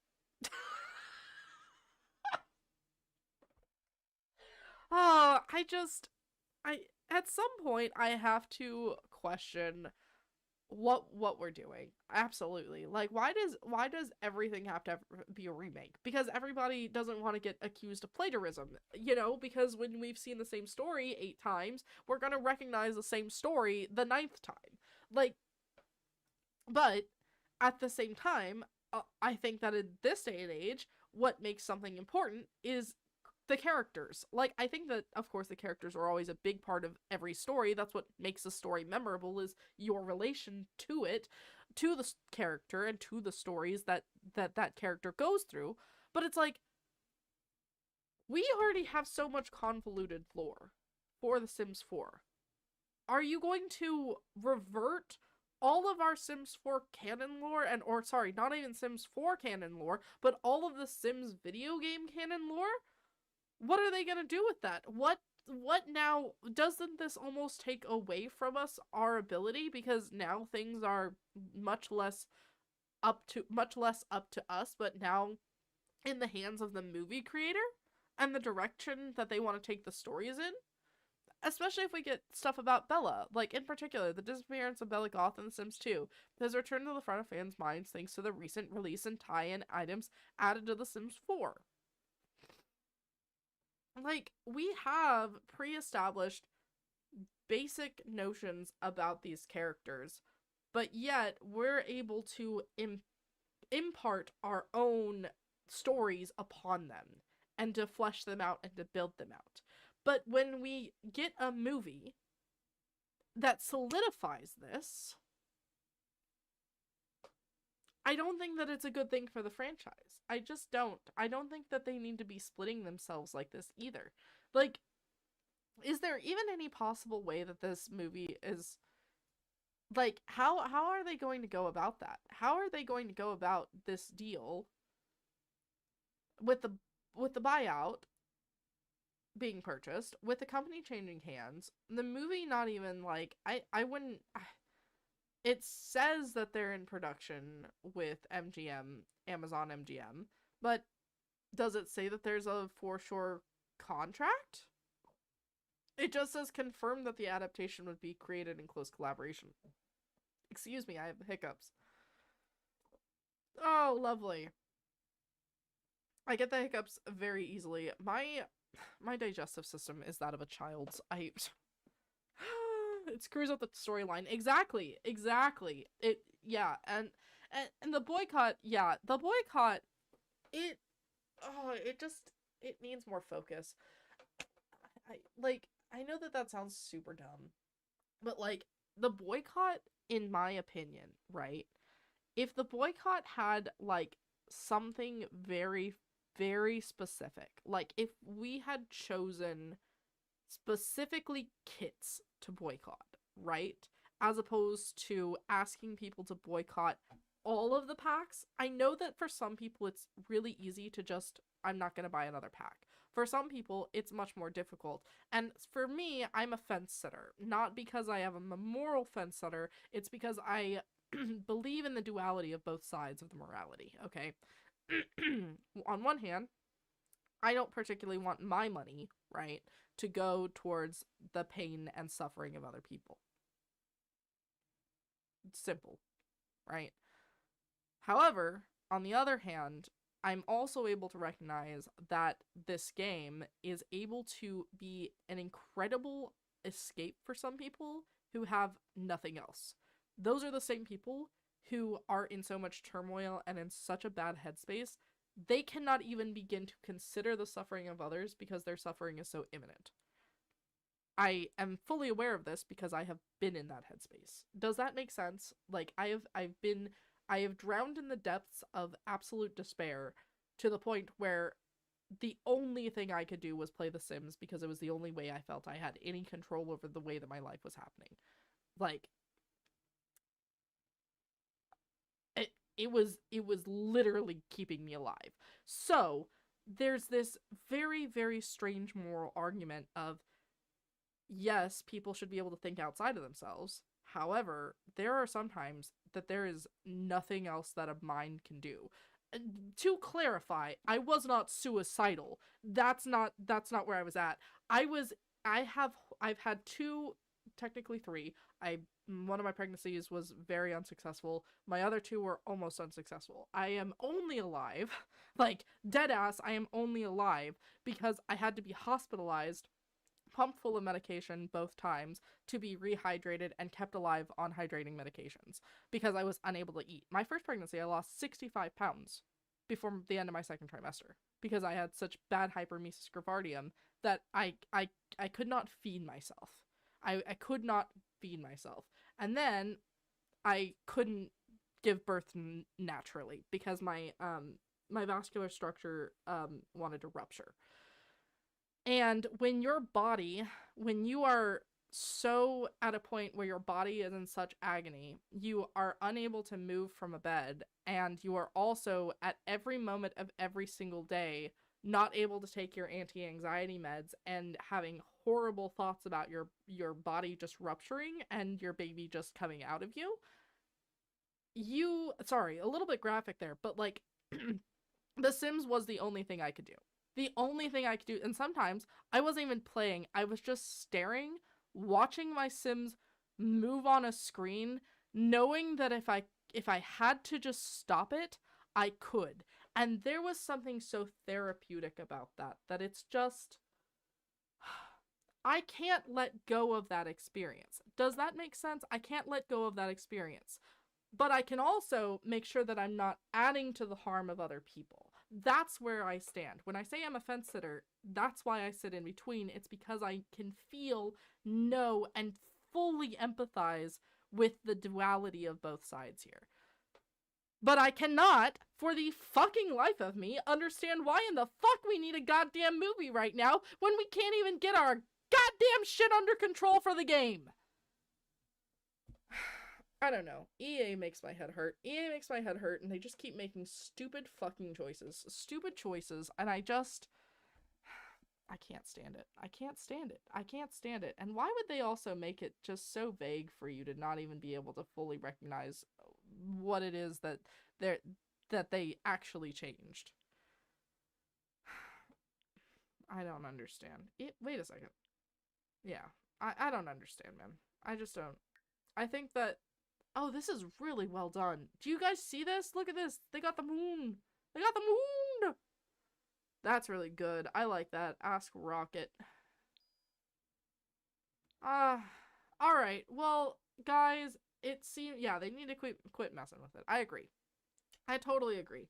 Oh, at some point I have to question what we're doing. Absolutely. Like, why does everything have to be a remake? Because everybody doesn't want to get accused of plagiarism, you know, because when we've seen the same story 8 times, we're gonna recognize the same story the 9th time. Like, but at the same time, I think that in this day and age, what makes something important is the characters. Like, I think that, of course, the characters are always a big part of every story. That's what makes a story memorable, is your relation to it, to the character, and to the stories that character goes through. But it's like, We already have so much convoluted lore for The Sims 4. Are you going to revert all of our Sims 4 canon lore or sorry, not even Sims 4 canon lore, but all of the Sims video game canon lore? What are they going to do with that? What now? Doesn't this almost take away from us our ability, because now things are much less up to us, but now in the hands of the movie creator and the direction that they want to take the stories in? Especially if we get stuff about Bella, like in particular, the disappearance of Bella Goth in The Sims 2 has returned to the front of fans' minds thanks to the recent release and tie-in items added to The Sims 4. Like, we have pre-established basic notions about these characters, but yet we're able to impart our own stories upon them and to flesh them out and to build them out. But when we get a movie that solidifies this, I don't think that it's a good thing for the franchise. I just don't. I don't think that they need to be splitting themselves like this either. Like, is there even any possible way that this movie is, like, how are they going to go about that? How are they going to go about this deal with the buyout being purchased, with the company changing hands, the movie not even, like, I wouldn't, it says that they're in production with MGM, Amazon MGM, but does it say that there's a for sure contract? It just says confirmed that the adaptation would be created in close collaboration. Excuse me, I have hiccups. Oh, lovely. I get the hiccups very easily. My digestive system is that of a child's. It screws up the storyline. Exactly. And the boycott, it it needs more focus. I know that sounds super dumb, but like, the boycott, in my opinion, right? If the boycott had like something very, very specific, like if we had chosen specifically kits to boycott, right? As opposed to asking people to boycott all of the packs. I know that for some people it's really easy to just, I'm not going to buy another pack. For some people, it's much more difficult. And for me, I'm a fence sitter. Not because I am a moral fence sitter, it's because I believe in the duality of both sides of the morality, okay? On one hand, I don't particularly want my money, right, to go towards the pain and suffering of other people. It's simple, right? However, on the other hand, I'm also able to recognize that this game is able to be an incredible escape for some people who have nothing else. Those are the same people who are in so much turmoil and in such a bad headspace, they cannot even begin to consider the suffering of others because their suffering is so imminent. I am fully aware of this because I have been in that headspace. Does that make sense? Like, I have drowned in the depths of absolute despair to the point where the only thing I could do was play The Sims because it was the only way I felt I had any control over the way that my life was happening. Like, it was literally keeping me alive. So, there's this very, very strange moral argument of, yes, people should be able to think outside of themselves. However, there are some times that there is nothing else that a mind can do. To clarify, I was not suicidal. That's not where I was at. I've had two, technically three. One of my pregnancies was very unsuccessful. My other two were almost unsuccessful. I am only alive, like dead ass, I am only alive because I had to be hospitalized, pumped full of medication both times, to be rehydrated and kept alive on hydrating medications because I was unable to eat. My first pregnancy, I lost 65 pounds before the end of my second trimester because I had such bad hyperemesis gravidarum that I could not feed myself. I could not feed myself. And then I couldn't give birth naturally because my vascular structure wanted to rupture. And when you are so at a point where your body is in such agony, you are unable to move from a bed, and you are also at every moment of every single day not able to take your anti-anxiety meds and having horrible thoughts about your body just rupturing and your baby just coming out of you. Sorry, a little bit graphic there, but like The Sims was the only thing I could do. The only thing I could do. And sometimes I wasn't even playing. I was just staring, watching my Sims move on a screen, knowing that if I had to just stop it, I could. And there was something so therapeutic about that it's just I can't let go of that experience. Does that make sense? I can't let go of that experience. But I can also make sure that I'm not adding to the harm of other people. That's where I stand. When I say I'm a fence sitter, that's why I sit in between. It's because I can feel, know, and fully empathize with the duality of both sides here. But I cannot, for the fucking life of me, understand why in the fuck we need a goddamn movie right now when we can't even get our goddamn shit under control for the game. I don't know. EA makes my head hurt. EA makes my head hurt, and they just keep making stupid fucking choices. Stupid choices, and I can't stand it. I can't stand it. I can't stand it. And why would they also make it just so vague for you to not even be able to fully recognize what it is that they actually changed? I don't understand. Wait a second. Yeah. I don't understand, man. I just don't. I think that oh, this is really well done. Do you guys see this? Look at this. They got the moon. They got the moon. That's really good. I like that. Ask Rocket. Alright. Well, guys, it seems, yeah, they need to quit messing with it. I agree. I totally agree.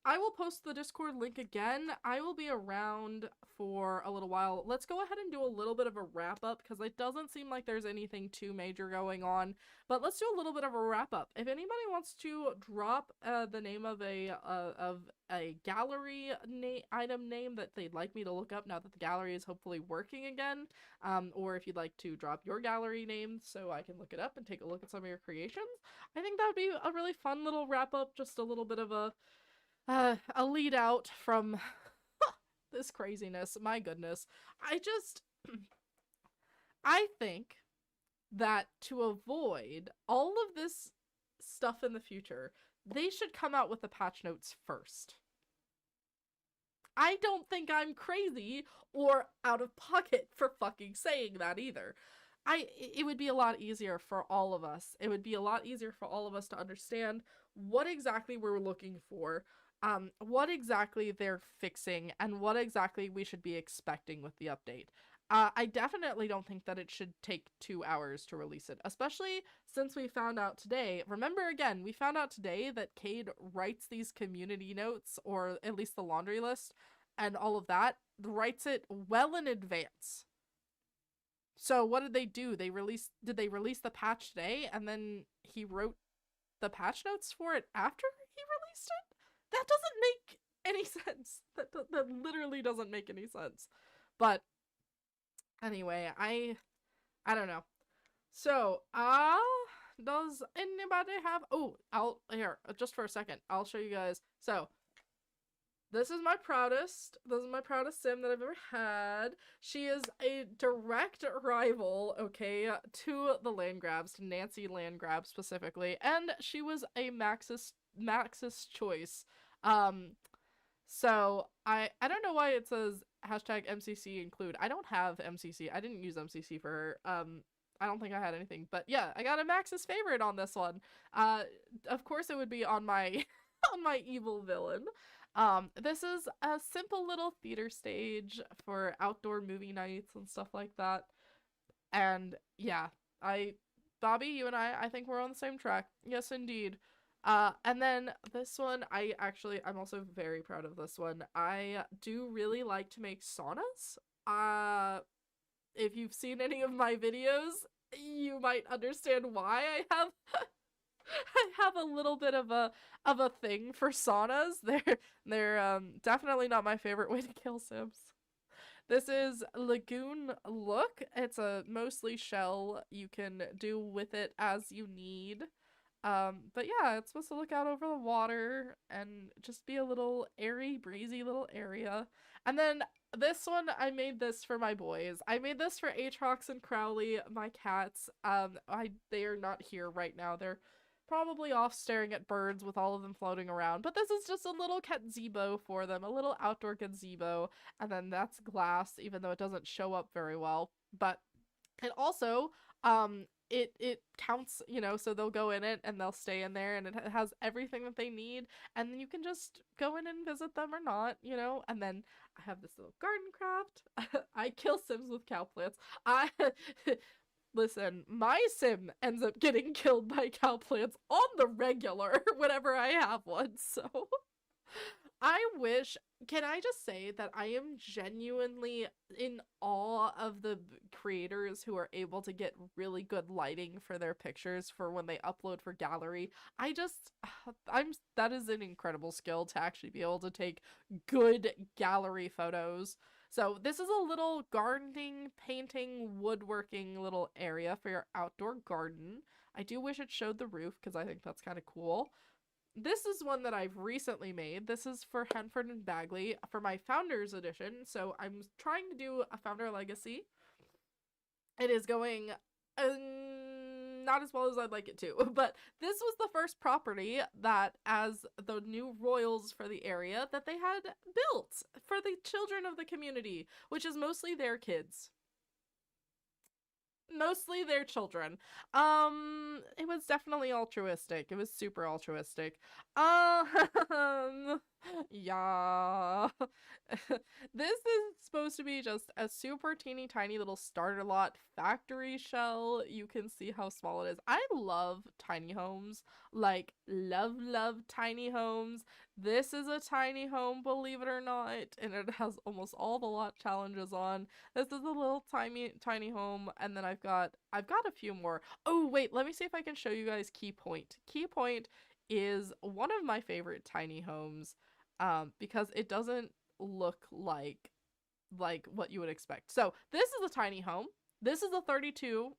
I will post the Discord link again. I will be around for a little while. Let's go ahead and do a little bit of a wrap up because it doesn't seem like there's anything too major going on. But let's do a little bit of a wrap up. If anybody wants to drop the name of a gallery item name that they'd like me to look up now that the gallery is hopefully working again, or if you'd like to drop your gallery name so I can look it up and take a look at some of your creations, I think that would be a really fun little wrap up. Just a little bit of a lead out from this craziness. My goodness. I think that to avoid all of this stuff in the future, they should come out with the patch notes first. I don't think I'm crazy or out of pocket for fucking saying that either. It would be a lot easier for all of us. It would be a lot easier for all of us to understand what exactly we're looking for, what exactly they're fixing, and what exactly we should be expecting with the update. I definitely don't think that it should take 2 hours to release it, especially since we found out today. Remember, again, we found out today that Cade writes these community notes, or at least the laundry list, and all of that, writes it well in advance. So what did they do? Did they release the patch today, and then he wrote the patch notes for it after he released it? That doesn't make any sense. That literally doesn't make any sense. But anyway, I don't know. So, does anybody have, here, just for a second, I'll show you guys. So, this is my proudest sim that I've ever had. She is a direct rival, okay, to the Landgrabs, to Nancy Landgrab specifically, and she was a Maxis choice. So I don't know why it says hashtag MCC include. I don't have MCC. I didn't use MCC for her. I don't think I had anything, but yeah, I got a Maxis favorite on this one. Of course it would be on my on my evil villain. This is a simple little theater stage for outdoor movie nights and stuff like that. And yeah, Bobby, you and I think we're on the same track. Yes, indeed. And then this one, I'm also very proud of this one. I do really like to make saunas. If you've seen any of my videos, you might understand why I have I have a little bit of a thing for saunas. They're definitely not my favorite way to kill Sims. This is Lagoon Look. It's a mostly shell. You can do with it as you need. But yeah, it's supposed to look out over the water and just be a little airy, breezy little area. And then this one, I made this for my boys. I made this for Aatrox and Crowley, my cats. They are not here right now. They're probably off staring at birds with all of them floating around. But this is just a little gazebo for them, a little outdoor gazebo. And then that's glass, even though it doesn't show up very well. But it also, it counts, you know, so they'll go in it and they'll stay in there, and it has everything that they need, and then you can just go in and visit them or not, you know. And then I have this little garden craft. I kill Sims with cow plants. I listen, my Sim ends up getting killed by cow plants on the regular whenever I have one, so I wish, can I just say that I am genuinely in awe of the creators who are able to get really good lighting for their pictures for when they upload for gallery. I just, that is an incredible skill to actually be able to take good gallery photos. So this is a little gardening, painting, woodworking little area for your outdoor garden. I do wish it showed the roof because I think that's kind of cool. This is one that I've recently made. This is for Henford and Bagley for my Founders Edition. So I'm trying to do a Founder Legacy. It is going not as well as I'd like it to, but this was the first property that, as the new royals for the area, that they had built for the children of the community, which is mostly their kids. Mostly their children. It was definitely altruistic. It was super altruistic. Yeah. This is supposed to be just a super teeny tiny little starter lot factory shell. You can see how small it is. I love tiny homes. Like, love tiny homes. This is a tiny home, believe it or not, and it has almost all the lot challenges on. This is a little tiny home, and then I've got a few more. Oh wait, let me see if I can show you guys Key Point. Key Point is one of my favorite tiny homes, because it doesn't look like what you would expect. So this is a tiny home. This is a 32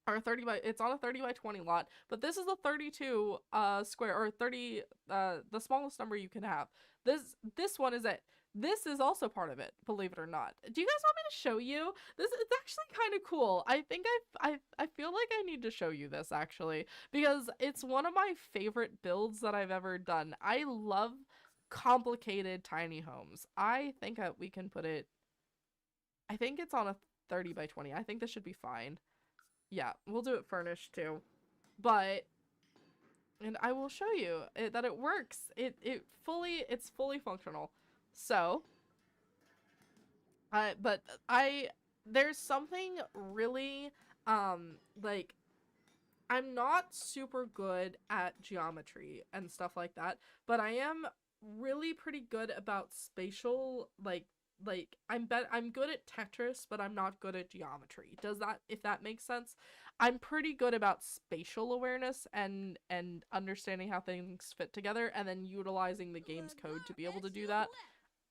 or 30 by, it's on a 30 by 20 lot, but this is a 32 square, or 30, the smallest number you can have. This one is it. This is also part of it, believe it or not. Do you guys want me to show you this? It's actually kind of cool. I think I feel like I need to show you this, actually, because it's one of my favorite builds that I've ever done. I love complicated tiny homes. I think we can put it, I think it's on a 30 by 20. I think this should be fine. Yeah, we'll do it furnished too. But, and I will show you that it works. It's fully functional. So, there's something really, like, I'm not super good at geometry and stuff like that, but I am really pretty good about spatial, I'm good at Tetris, but I'm not good at geometry. If that makes sense? I'm pretty good about spatial awareness and understanding how things fit together, and then utilizing the game's code to be able to do that.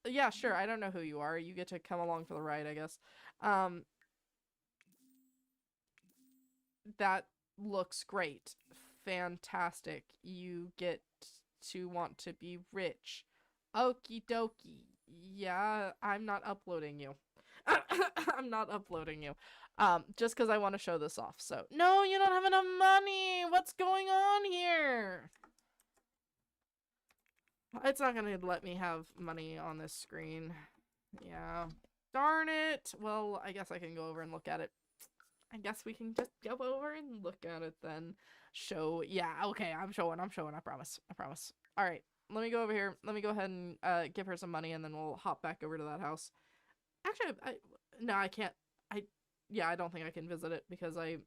Yeah, sure. I don't know who you are. You get to come along for the ride, I guess. That looks great. Fantastic. You get to want to be rich. Okie dokie. Yeah, I'm not uploading you. I'm not uploading you. Just because I want to show this off. So, no, you don't have enough money. What's going on here? It's not gonna let me have money on this screen. Yeah. Darn it. Well, I guess I can go over and look at it. I guess we can just go over and look at it then. Show. Yeah, okay, I'm showing, I promise. Alright, let me go over here. Let me go ahead and give her some money, and then we'll hop back over to that house. Actually, no, I can't. I don't think I can visit it because I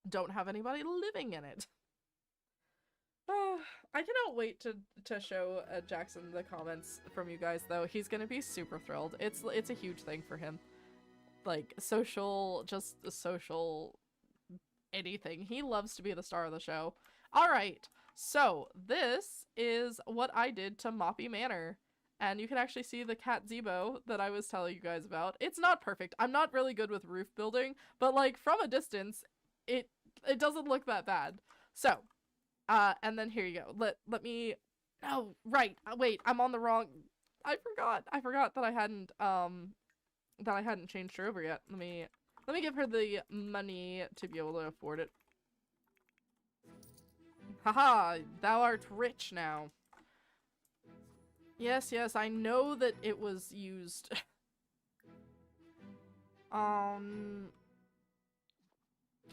don't have anybody living in it. I cannot wait to show Jackson the comments from you guys, though. He's gonna be super thrilled. It's a huge thing for him. Like, social, just social anything. He loves to be the star of the show. Alright, so this is what I did to Moppy Manor. And you can actually see the cat Zebo that I was telling you guys about. It's not perfect. I'm not really good with roof building, but like from a distance, it doesn't look that bad. So, and then here you go. Let me. Oh, right. Wait, I'm on the wrong. I forgot that I hadn't changed her over yet. Let me give her the money to be able to afford it. Haha, thou art rich now. Yes, I know that it was used. Come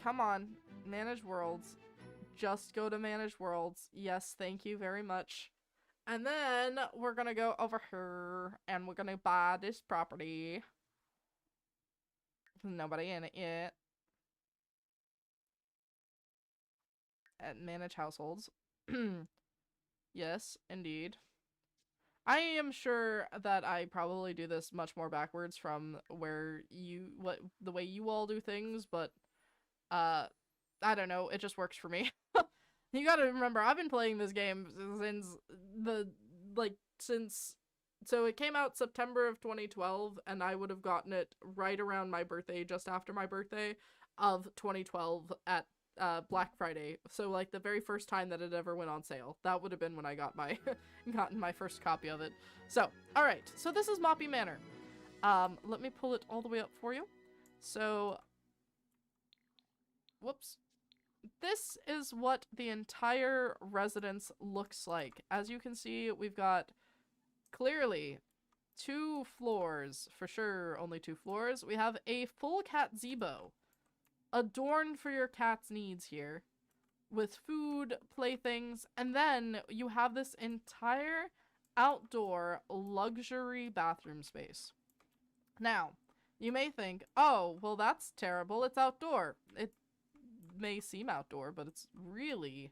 on, manage worlds. Just go to manage worlds. Yes, thank you very much. And then we're gonna go over here and we're gonna buy this property. Nobody in it yet. And manage households. Yes, indeed. I am sure that I probably do this much more backwards from where the way you all do things, but I don't know, it just works for me. You gotta remember, I've been playing this game since so it came out September of 2012, and I would have gotten it right around my birthday, just after my birthday of 2012 at Black Friday. So like the very first time that it ever went on sale. That would have been when I got my gotten my first copy of it. So, alright. So this is Moppy Manor. Let me pull it all the way up for you. So, whoops. This is what the entire residence looks like. As you can see, we've got clearly 2 floors. For sure, only 2 floors. We have a full cat Zebo, adorned for your cat's needs here, with food, playthings, and then you have this entire outdoor luxury bathroom space. Now, you may think, oh, well that's terrible, it's outdoor. It may seem outdoor, but it's really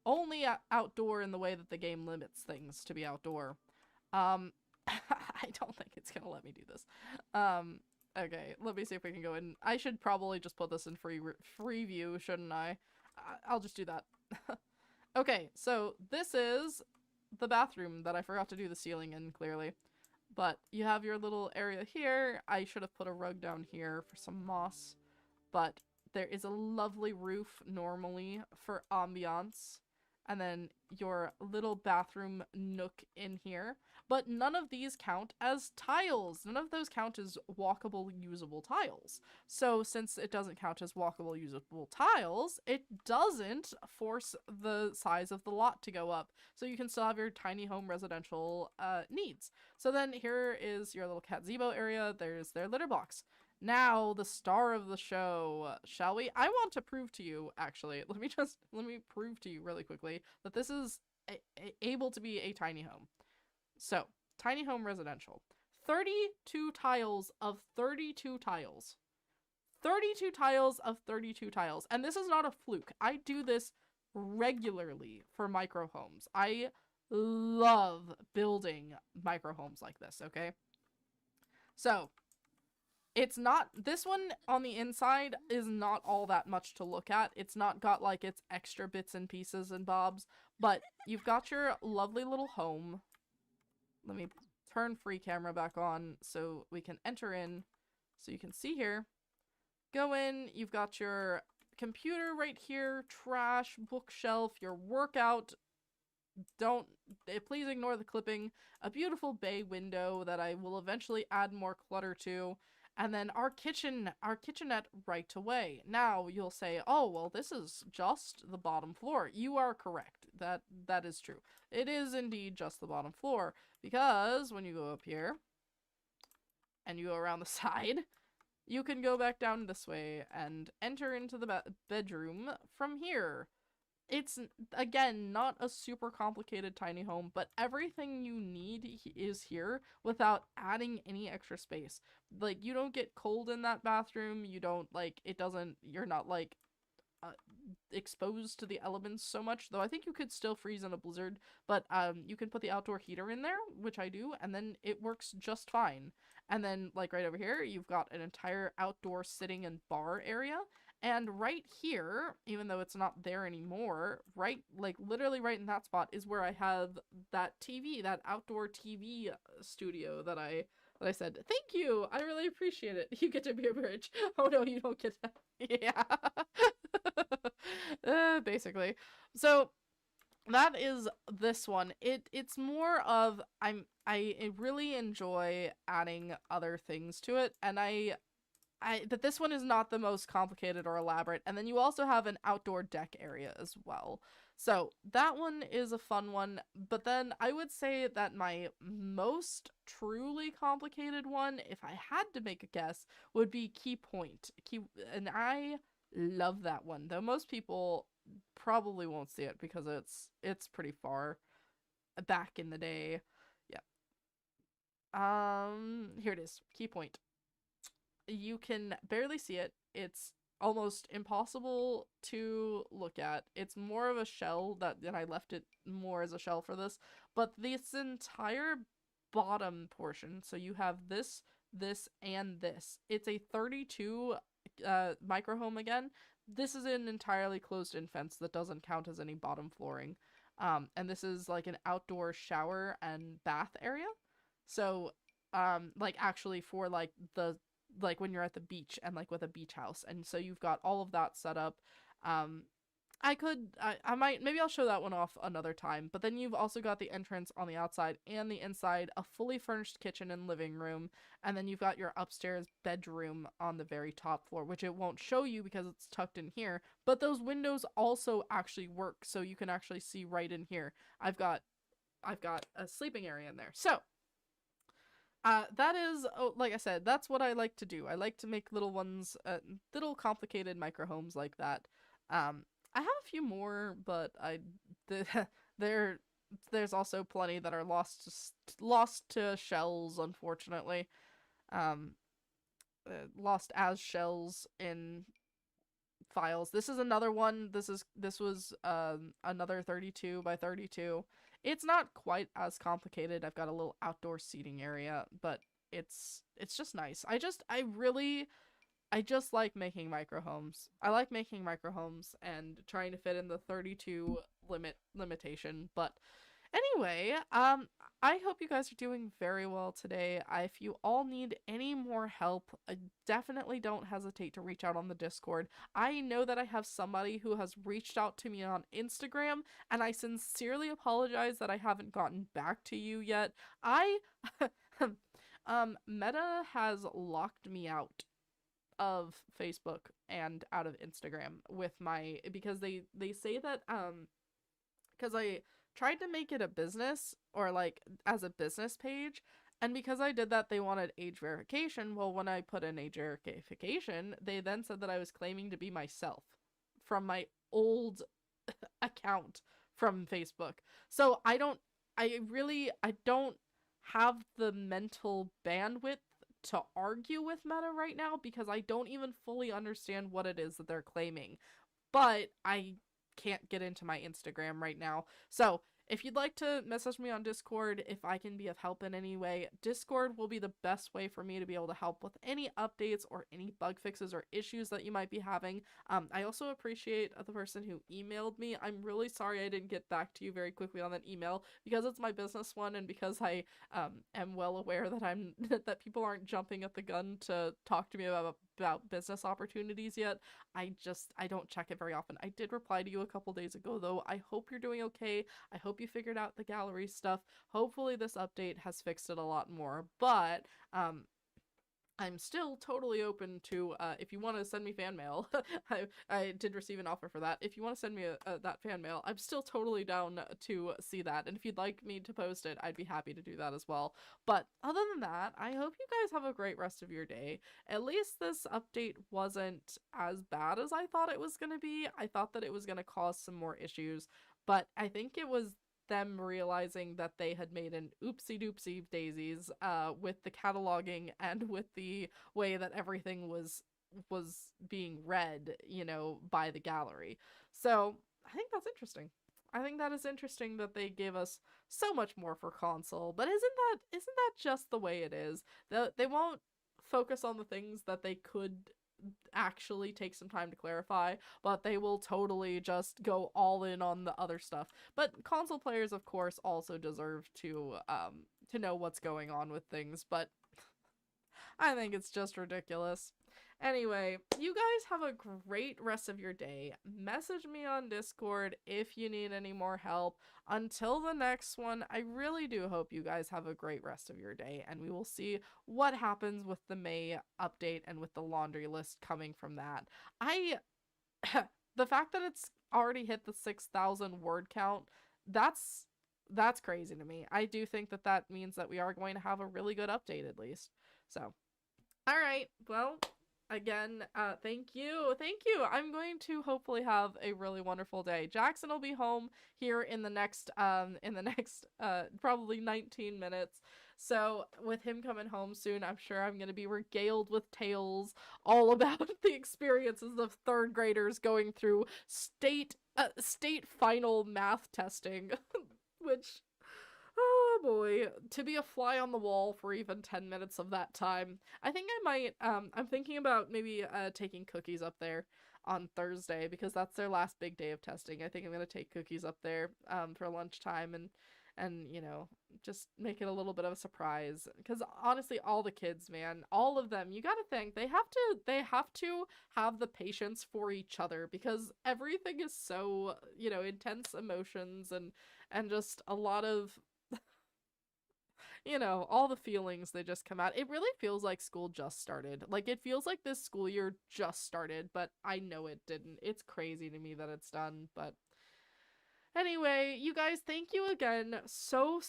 only outdoor in the way that the game limits things to be outdoor. I don't think it's gonna let me do this. Okay, let me see if we can go in. I should probably just put this in free view, shouldn't I? I'll just do that. Okay, so this is the bathroom that I forgot to do the ceiling in, clearly. But you have your little area here. I should have put a rug down here for some moss. But there is a lovely roof normally for ambiance. And then your little bathroom nook in here. But none of these count as tiles. None of those count as walkable, usable tiles. So since it doesn't count as walkable, usable tiles, it doesn't force the size of the lot to go up. So you can still have your tiny home residential needs. So then here is your little cat Zebo area. There's their litter box. Now, the star of the show, shall we? I want to prove to you, actually, let me prove to you really quickly that this is able to be a tiny home. So, tiny home residential. 32 tiles of 32 tiles. 32 tiles of 32 tiles. And this is not a fluke. I do this regularly for micro homes. I love building micro homes like this, okay? So, it's not, this one on the inside is not all that much to look at. It's not got like its extra bits and pieces and bobs, but you've got your lovely little home. Let me turn free camera back on so we can enter in. So you can see here, go in, you've got your computer right here, trash, bookshelf, your workout. Please ignore the clipping. A beautiful bay window that I will eventually add more clutter to. And then our kitchenette right away. Now you'll say, oh, well, this is just the bottom floor. You are correct. That is true. It is indeed just the bottom floor, because when you go up here and you go around the side, you can go back down this way and enter into the bedroom from here. It's, again, not a super complicated tiny home, but everything you need is here without adding any extra space. Like, you don't get cold in that bathroom, you don't, like, you're not, like, exposed to the elements so much, though I think you could still freeze in a blizzard, but, you can put the outdoor heater in there, which I do, and then it works just fine. And then, like, right over here, you've got an entire outdoor sitting and bar area. And right here, even though it's not there anymore, right, like literally right in that spot is where I have that TV, that outdoor TV studio that I said, thank you, I really appreciate it. You get to be a bridge. Oh no, you don't get to. Yeah. Basically. So that is this one. It's more of I really enjoy adding other things to it, and that this one is not the most complicated or elaborate. And then you also have an outdoor deck area as well. So that one is a fun one. But then I would say that my most truly complicated one, if I had to make a guess, would be Key Point. And I love that one, though most people probably won't see it because it's pretty far back in the day. Yeah. Here it is. Key Point. You can barely see it. It's almost impossible to look at. It's more of a shell and I left it more as a shell for this, but this entire bottom portion, so you have this, and this. It's a 32 micro home again. This is an entirely closed-in fence that doesn't count as any bottom flooring. And this is like an outdoor shower and bath area. So, like actually for like when you're at the beach and like with a beach house, and so you've got all of that set up. I might, maybe I'll show that one off another time, but then you've also got the entrance on the outside and the inside, a fully furnished kitchen and living room, and then you've got your upstairs bedroom on the very top floor, which it won't show you because it's tucked in here, but those windows also actually work, so you can actually see right in here. I've got a sleeping area in there. So that is, like I said, that's what I like to do. I like to make little ones, little complicated micro homes like that. I have a few more, but there's also plenty that are lost to shells, unfortunately. Um, Lost as shells in files. This is another one. This was another 32 by 32. It's not quite as complicated. I've got a little outdoor seating area, but it's just nice. I just like making micro homes. I like making micro homes and trying to fit in the 32 limitation. But anyway, I hope you guys are doing very well today. If you all need any more help, definitely don't hesitate to reach out on the Discord. I know that I have somebody who has reached out to me on Instagram, and I sincerely apologize that I haven't gotten back to you yet. Meta has locked me out of Facebook and out of Instagram because they say that because I tried to make it a business, or like as a business page, and because I did that they wanted age verification. Well, when I put in age verification, they then said that I was claiming to be myself from my old account from Facebook. So I don't have the mental bandwidth to argue with Meta right now because I don't even fully understand what it is that they're claiming. But I can't get into my Instagram right now. So if you'd like to message me on Discord, if I can be of help in any way, Discord will be the best way for me to be able to help with any updates or any bug fixes or issues that you might be having. I also appreciate the person who emailed me. I'm really sorry I didn't get back to you very quickly on that email because it's my business one, and because I am well aware that that people aren't jumping at the gun to talk to me about business opportunities yet. I don't check it very often. I did reply to you a couple days ago though. I hope you're doing okay. I hope you figured out the gallery stuff. Hopefully this update has fixed it a lot more, but I'm still totally open to, if you want to send me fan mail, I did receive an offer for that. If you want to send me that fan mail, I'm still totally down to see that. And if you'd like me to post it, I'd be happy to do that as well. But other than that, I hope you guys have a great rest of your day. At least this update wasn't as bad as I thought it was going to be. I thought that it was going to cause some more issues, but I think it was them realizing that they had made an oopsie doopsie daisies with the cataloging and with the way that everything was being read, by the gallery. So I think that's interesting. I think that is interesting that they gave us so much more for console, but isn't that just the way it is? They won't focus on the things that they could actually take some time to clarify, but they will totally just go all in on the other stuff. But console players, of course, also deserve to know what's going on with things, but I think it's just ridiculous. Anyway, you guys have a great rest of your day. Message me on Discord if you need any more help. Until the next one, I really do hope you guys have a great rest of your day, and we will see what happens with the May update and with the laundry list coming from that. I the fact that it's already hit the 6,000 word count, that's crazy to me. I do think that that means that we are going to have a really good update at least. So, all right. Well, again, thank you. Thank you. I'm going to hopefully have a really wonderful day. Jackson will be home here in the next probably 19 minutes. So, with him coming home soon, I'm sure I'm going to be regaled with tales all about the experiences of third graders going through state final math testing, which, oh boy, to be a fly on the wall for even 10 minutes of that time. I think I might, I'm thinking about maybe taking Cookies up there on Thursday, because that's their last big day of testing. I think I'm gonna take Cookies up there for lunchtime, and you know, just make it a little bit of a surprise, because honestly, all the kids, man, all of them, you gotta think they have to have the patience for each other, because everything is so, you know, intense emotions and just a lot of, you know, all the feelings, they just come out. It really feels like school just started. Like, it feels like this school year just started, but I know it didn't. It's crazy to me that it's done, but anyway, you guys, thank you again so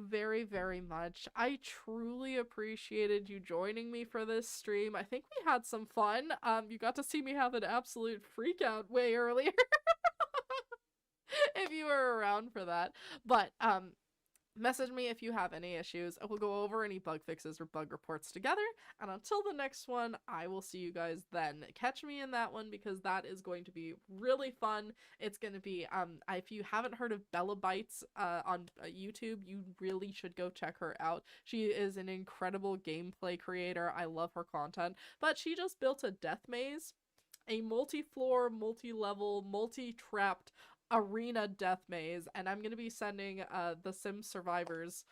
very, very much. I truly appreciated you joining me for this stream. I think we had some fun. You got to see me have an absolute freak out way earlier. If you were around for that. But message me if you have any issues. We'll go over any bug fixes or bug reports together. And until the next one, I will see you guys then. Catch me in that one, because that is going to be really fun. It's going to be, if you haven't heard of Bella Bytes on YouTube, you really should go check her out. She is an incredible gameplay creator. I love her content. But she just built a death maze, a multi-floor, multi-level, multi-trapped arena death maze, and I'm gonna be sending the Sims survivors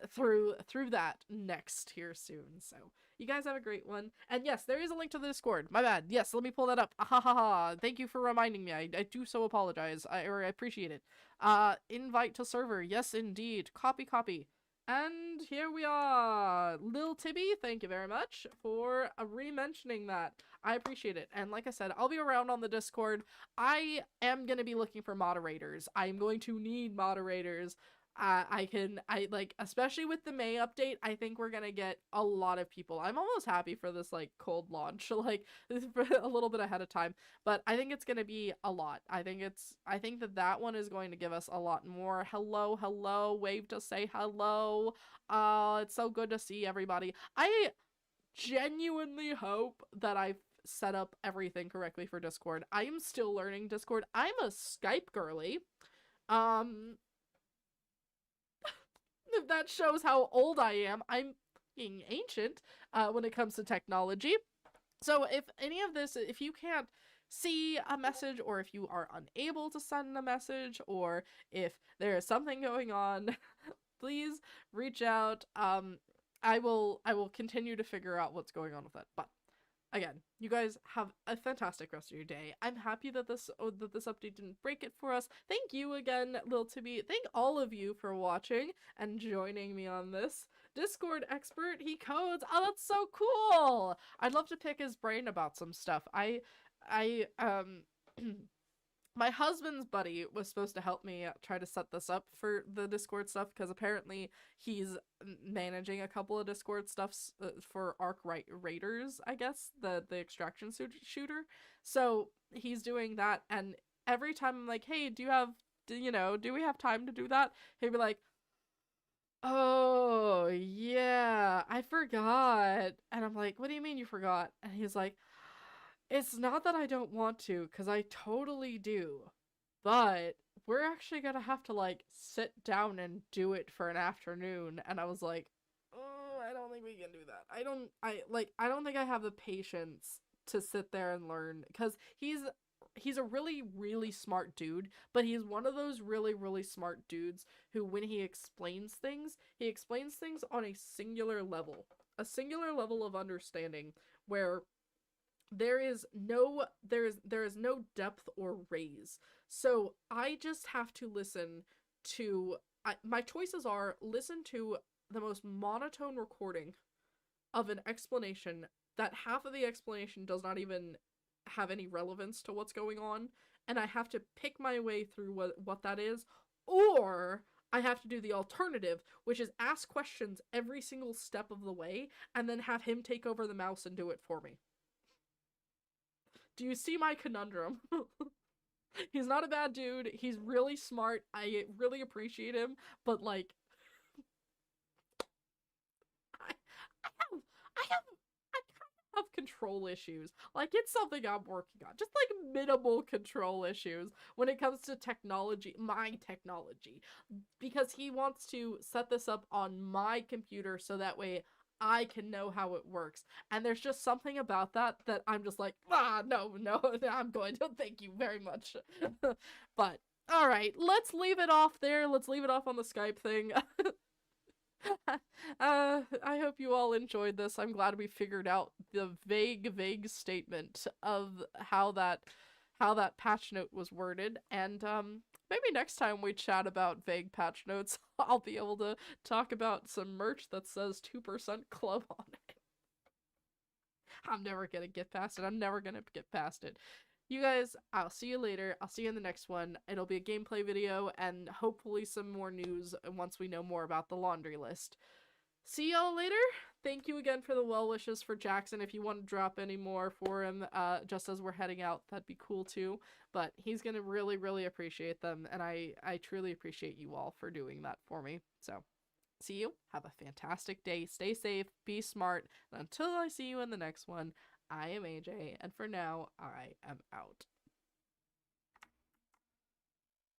through that next here soon. So you guys have a great one. And yes, there is a link to the Discord. My bad. Yes, let me pull that up. Ha ha ha. Thank you for reminding me. I do so apologize. I appreciate it. Invite to server. Yes, indeed. Copy. And here we are. Lil Tibby, thank you very much for re-mentioning that. I appreciate it. And like I said, I'll be around on the Discord. I am going to be looking for moderators. I'm going to need moderators. Especially with the May update, I think we're gonna get a lot of people. I'm almost happy for this, like, cold launch, like, a little bit ahead of time, but I think it's gonna be a lot. I think that one is going to give us a lot more. Hello, wave to say hello. It's so good to see everybody. I genuinely hope that I've set up everything correctly for Discord. I am still learning Discord. I'm a Skype girly. If that shows how old I am, I'm being ancient when it comes to technology. So if any of this, if you can't see a message, or if you are unable to send a message, or if there is something going on, please reach out. I will continue to figure out what's going on with it. But again, you guys have a fantastic rest of your day. I'm happy that this update didn't break it for us. Thank you again, Lil Tibby. Thank all of you for watching and joining me on this. Discord expert, he codes. Oh, that's so cool. I'd love to pick his brain about some stuff. My husband's buddy was supposed to help me try to set this up for the Discord stuff, because apparently he's managing a couple of Discord stuffs for Arc Raiders, I guess, the extraction shooter. So he's doing that, and every time I'm like, hey, do we have time to do that? He'd be like, oh, yeah, I forgot. And I'm like, what do you mean you forgot? And he's like, it's not that I don't want to, because I totally do, but we're actually gonna have to, like, sit down and do it for an afternoon. And I was like, oh, I don't think we can do that. I don't think I have the patience to sit there and learn, because he's a really, really smart dude, but he's one of those really, really smart dudes who, when he explains things on a singular level. A singular level of understanding where there is no depth or raise. So I just have to listen to my choices are listen to the most monotone recording of an explanation that half of the explanation does not even have any relevance to what's going on, and I have to pick my way through what that is, or I have to do the alternative, which is ask questions every single step of the way and then have him take over the mouse and do it for me. Do you see my conundrum? He's not a bad dude. He's really smart. I really appreciate him, but like I have I kind of have control issues. Like, it's something I'm working on. Just like minimal control issues when it comes to technology, my technology. Because he wants to set this up on my computer so that way I can know how it works. And there's just something about that I'm just like, no, I'm going to, thank you very much. But, alright, let's leave it off there. Let's leave it off on the Skype thing. I hope you all enjoyed this. I'm glad we figured out the vague statement of how that patch note was worded, and maybe next time we chat about vague patch notes, I'll be able to talk about some merch that says 2% club on it. I'm never gonna get past it. I'm never gonna get past it. You guys, I'll see you later. I'll see you in the next one. It'll be a gameplay video and hopefully some more news once we know more about the laundry list. See y'all later. Thank you again for the well wishes for Jackson. If you want to drop any more for him just as we're heading out, that'd be cool too. But he's going to really, really appreciate them. And I truly appreciate you all for doing that for me. So see you. Have a fantastic day. Stay safe. Be smart. And until I see you in the next one, I am AJ, and for now, I am out.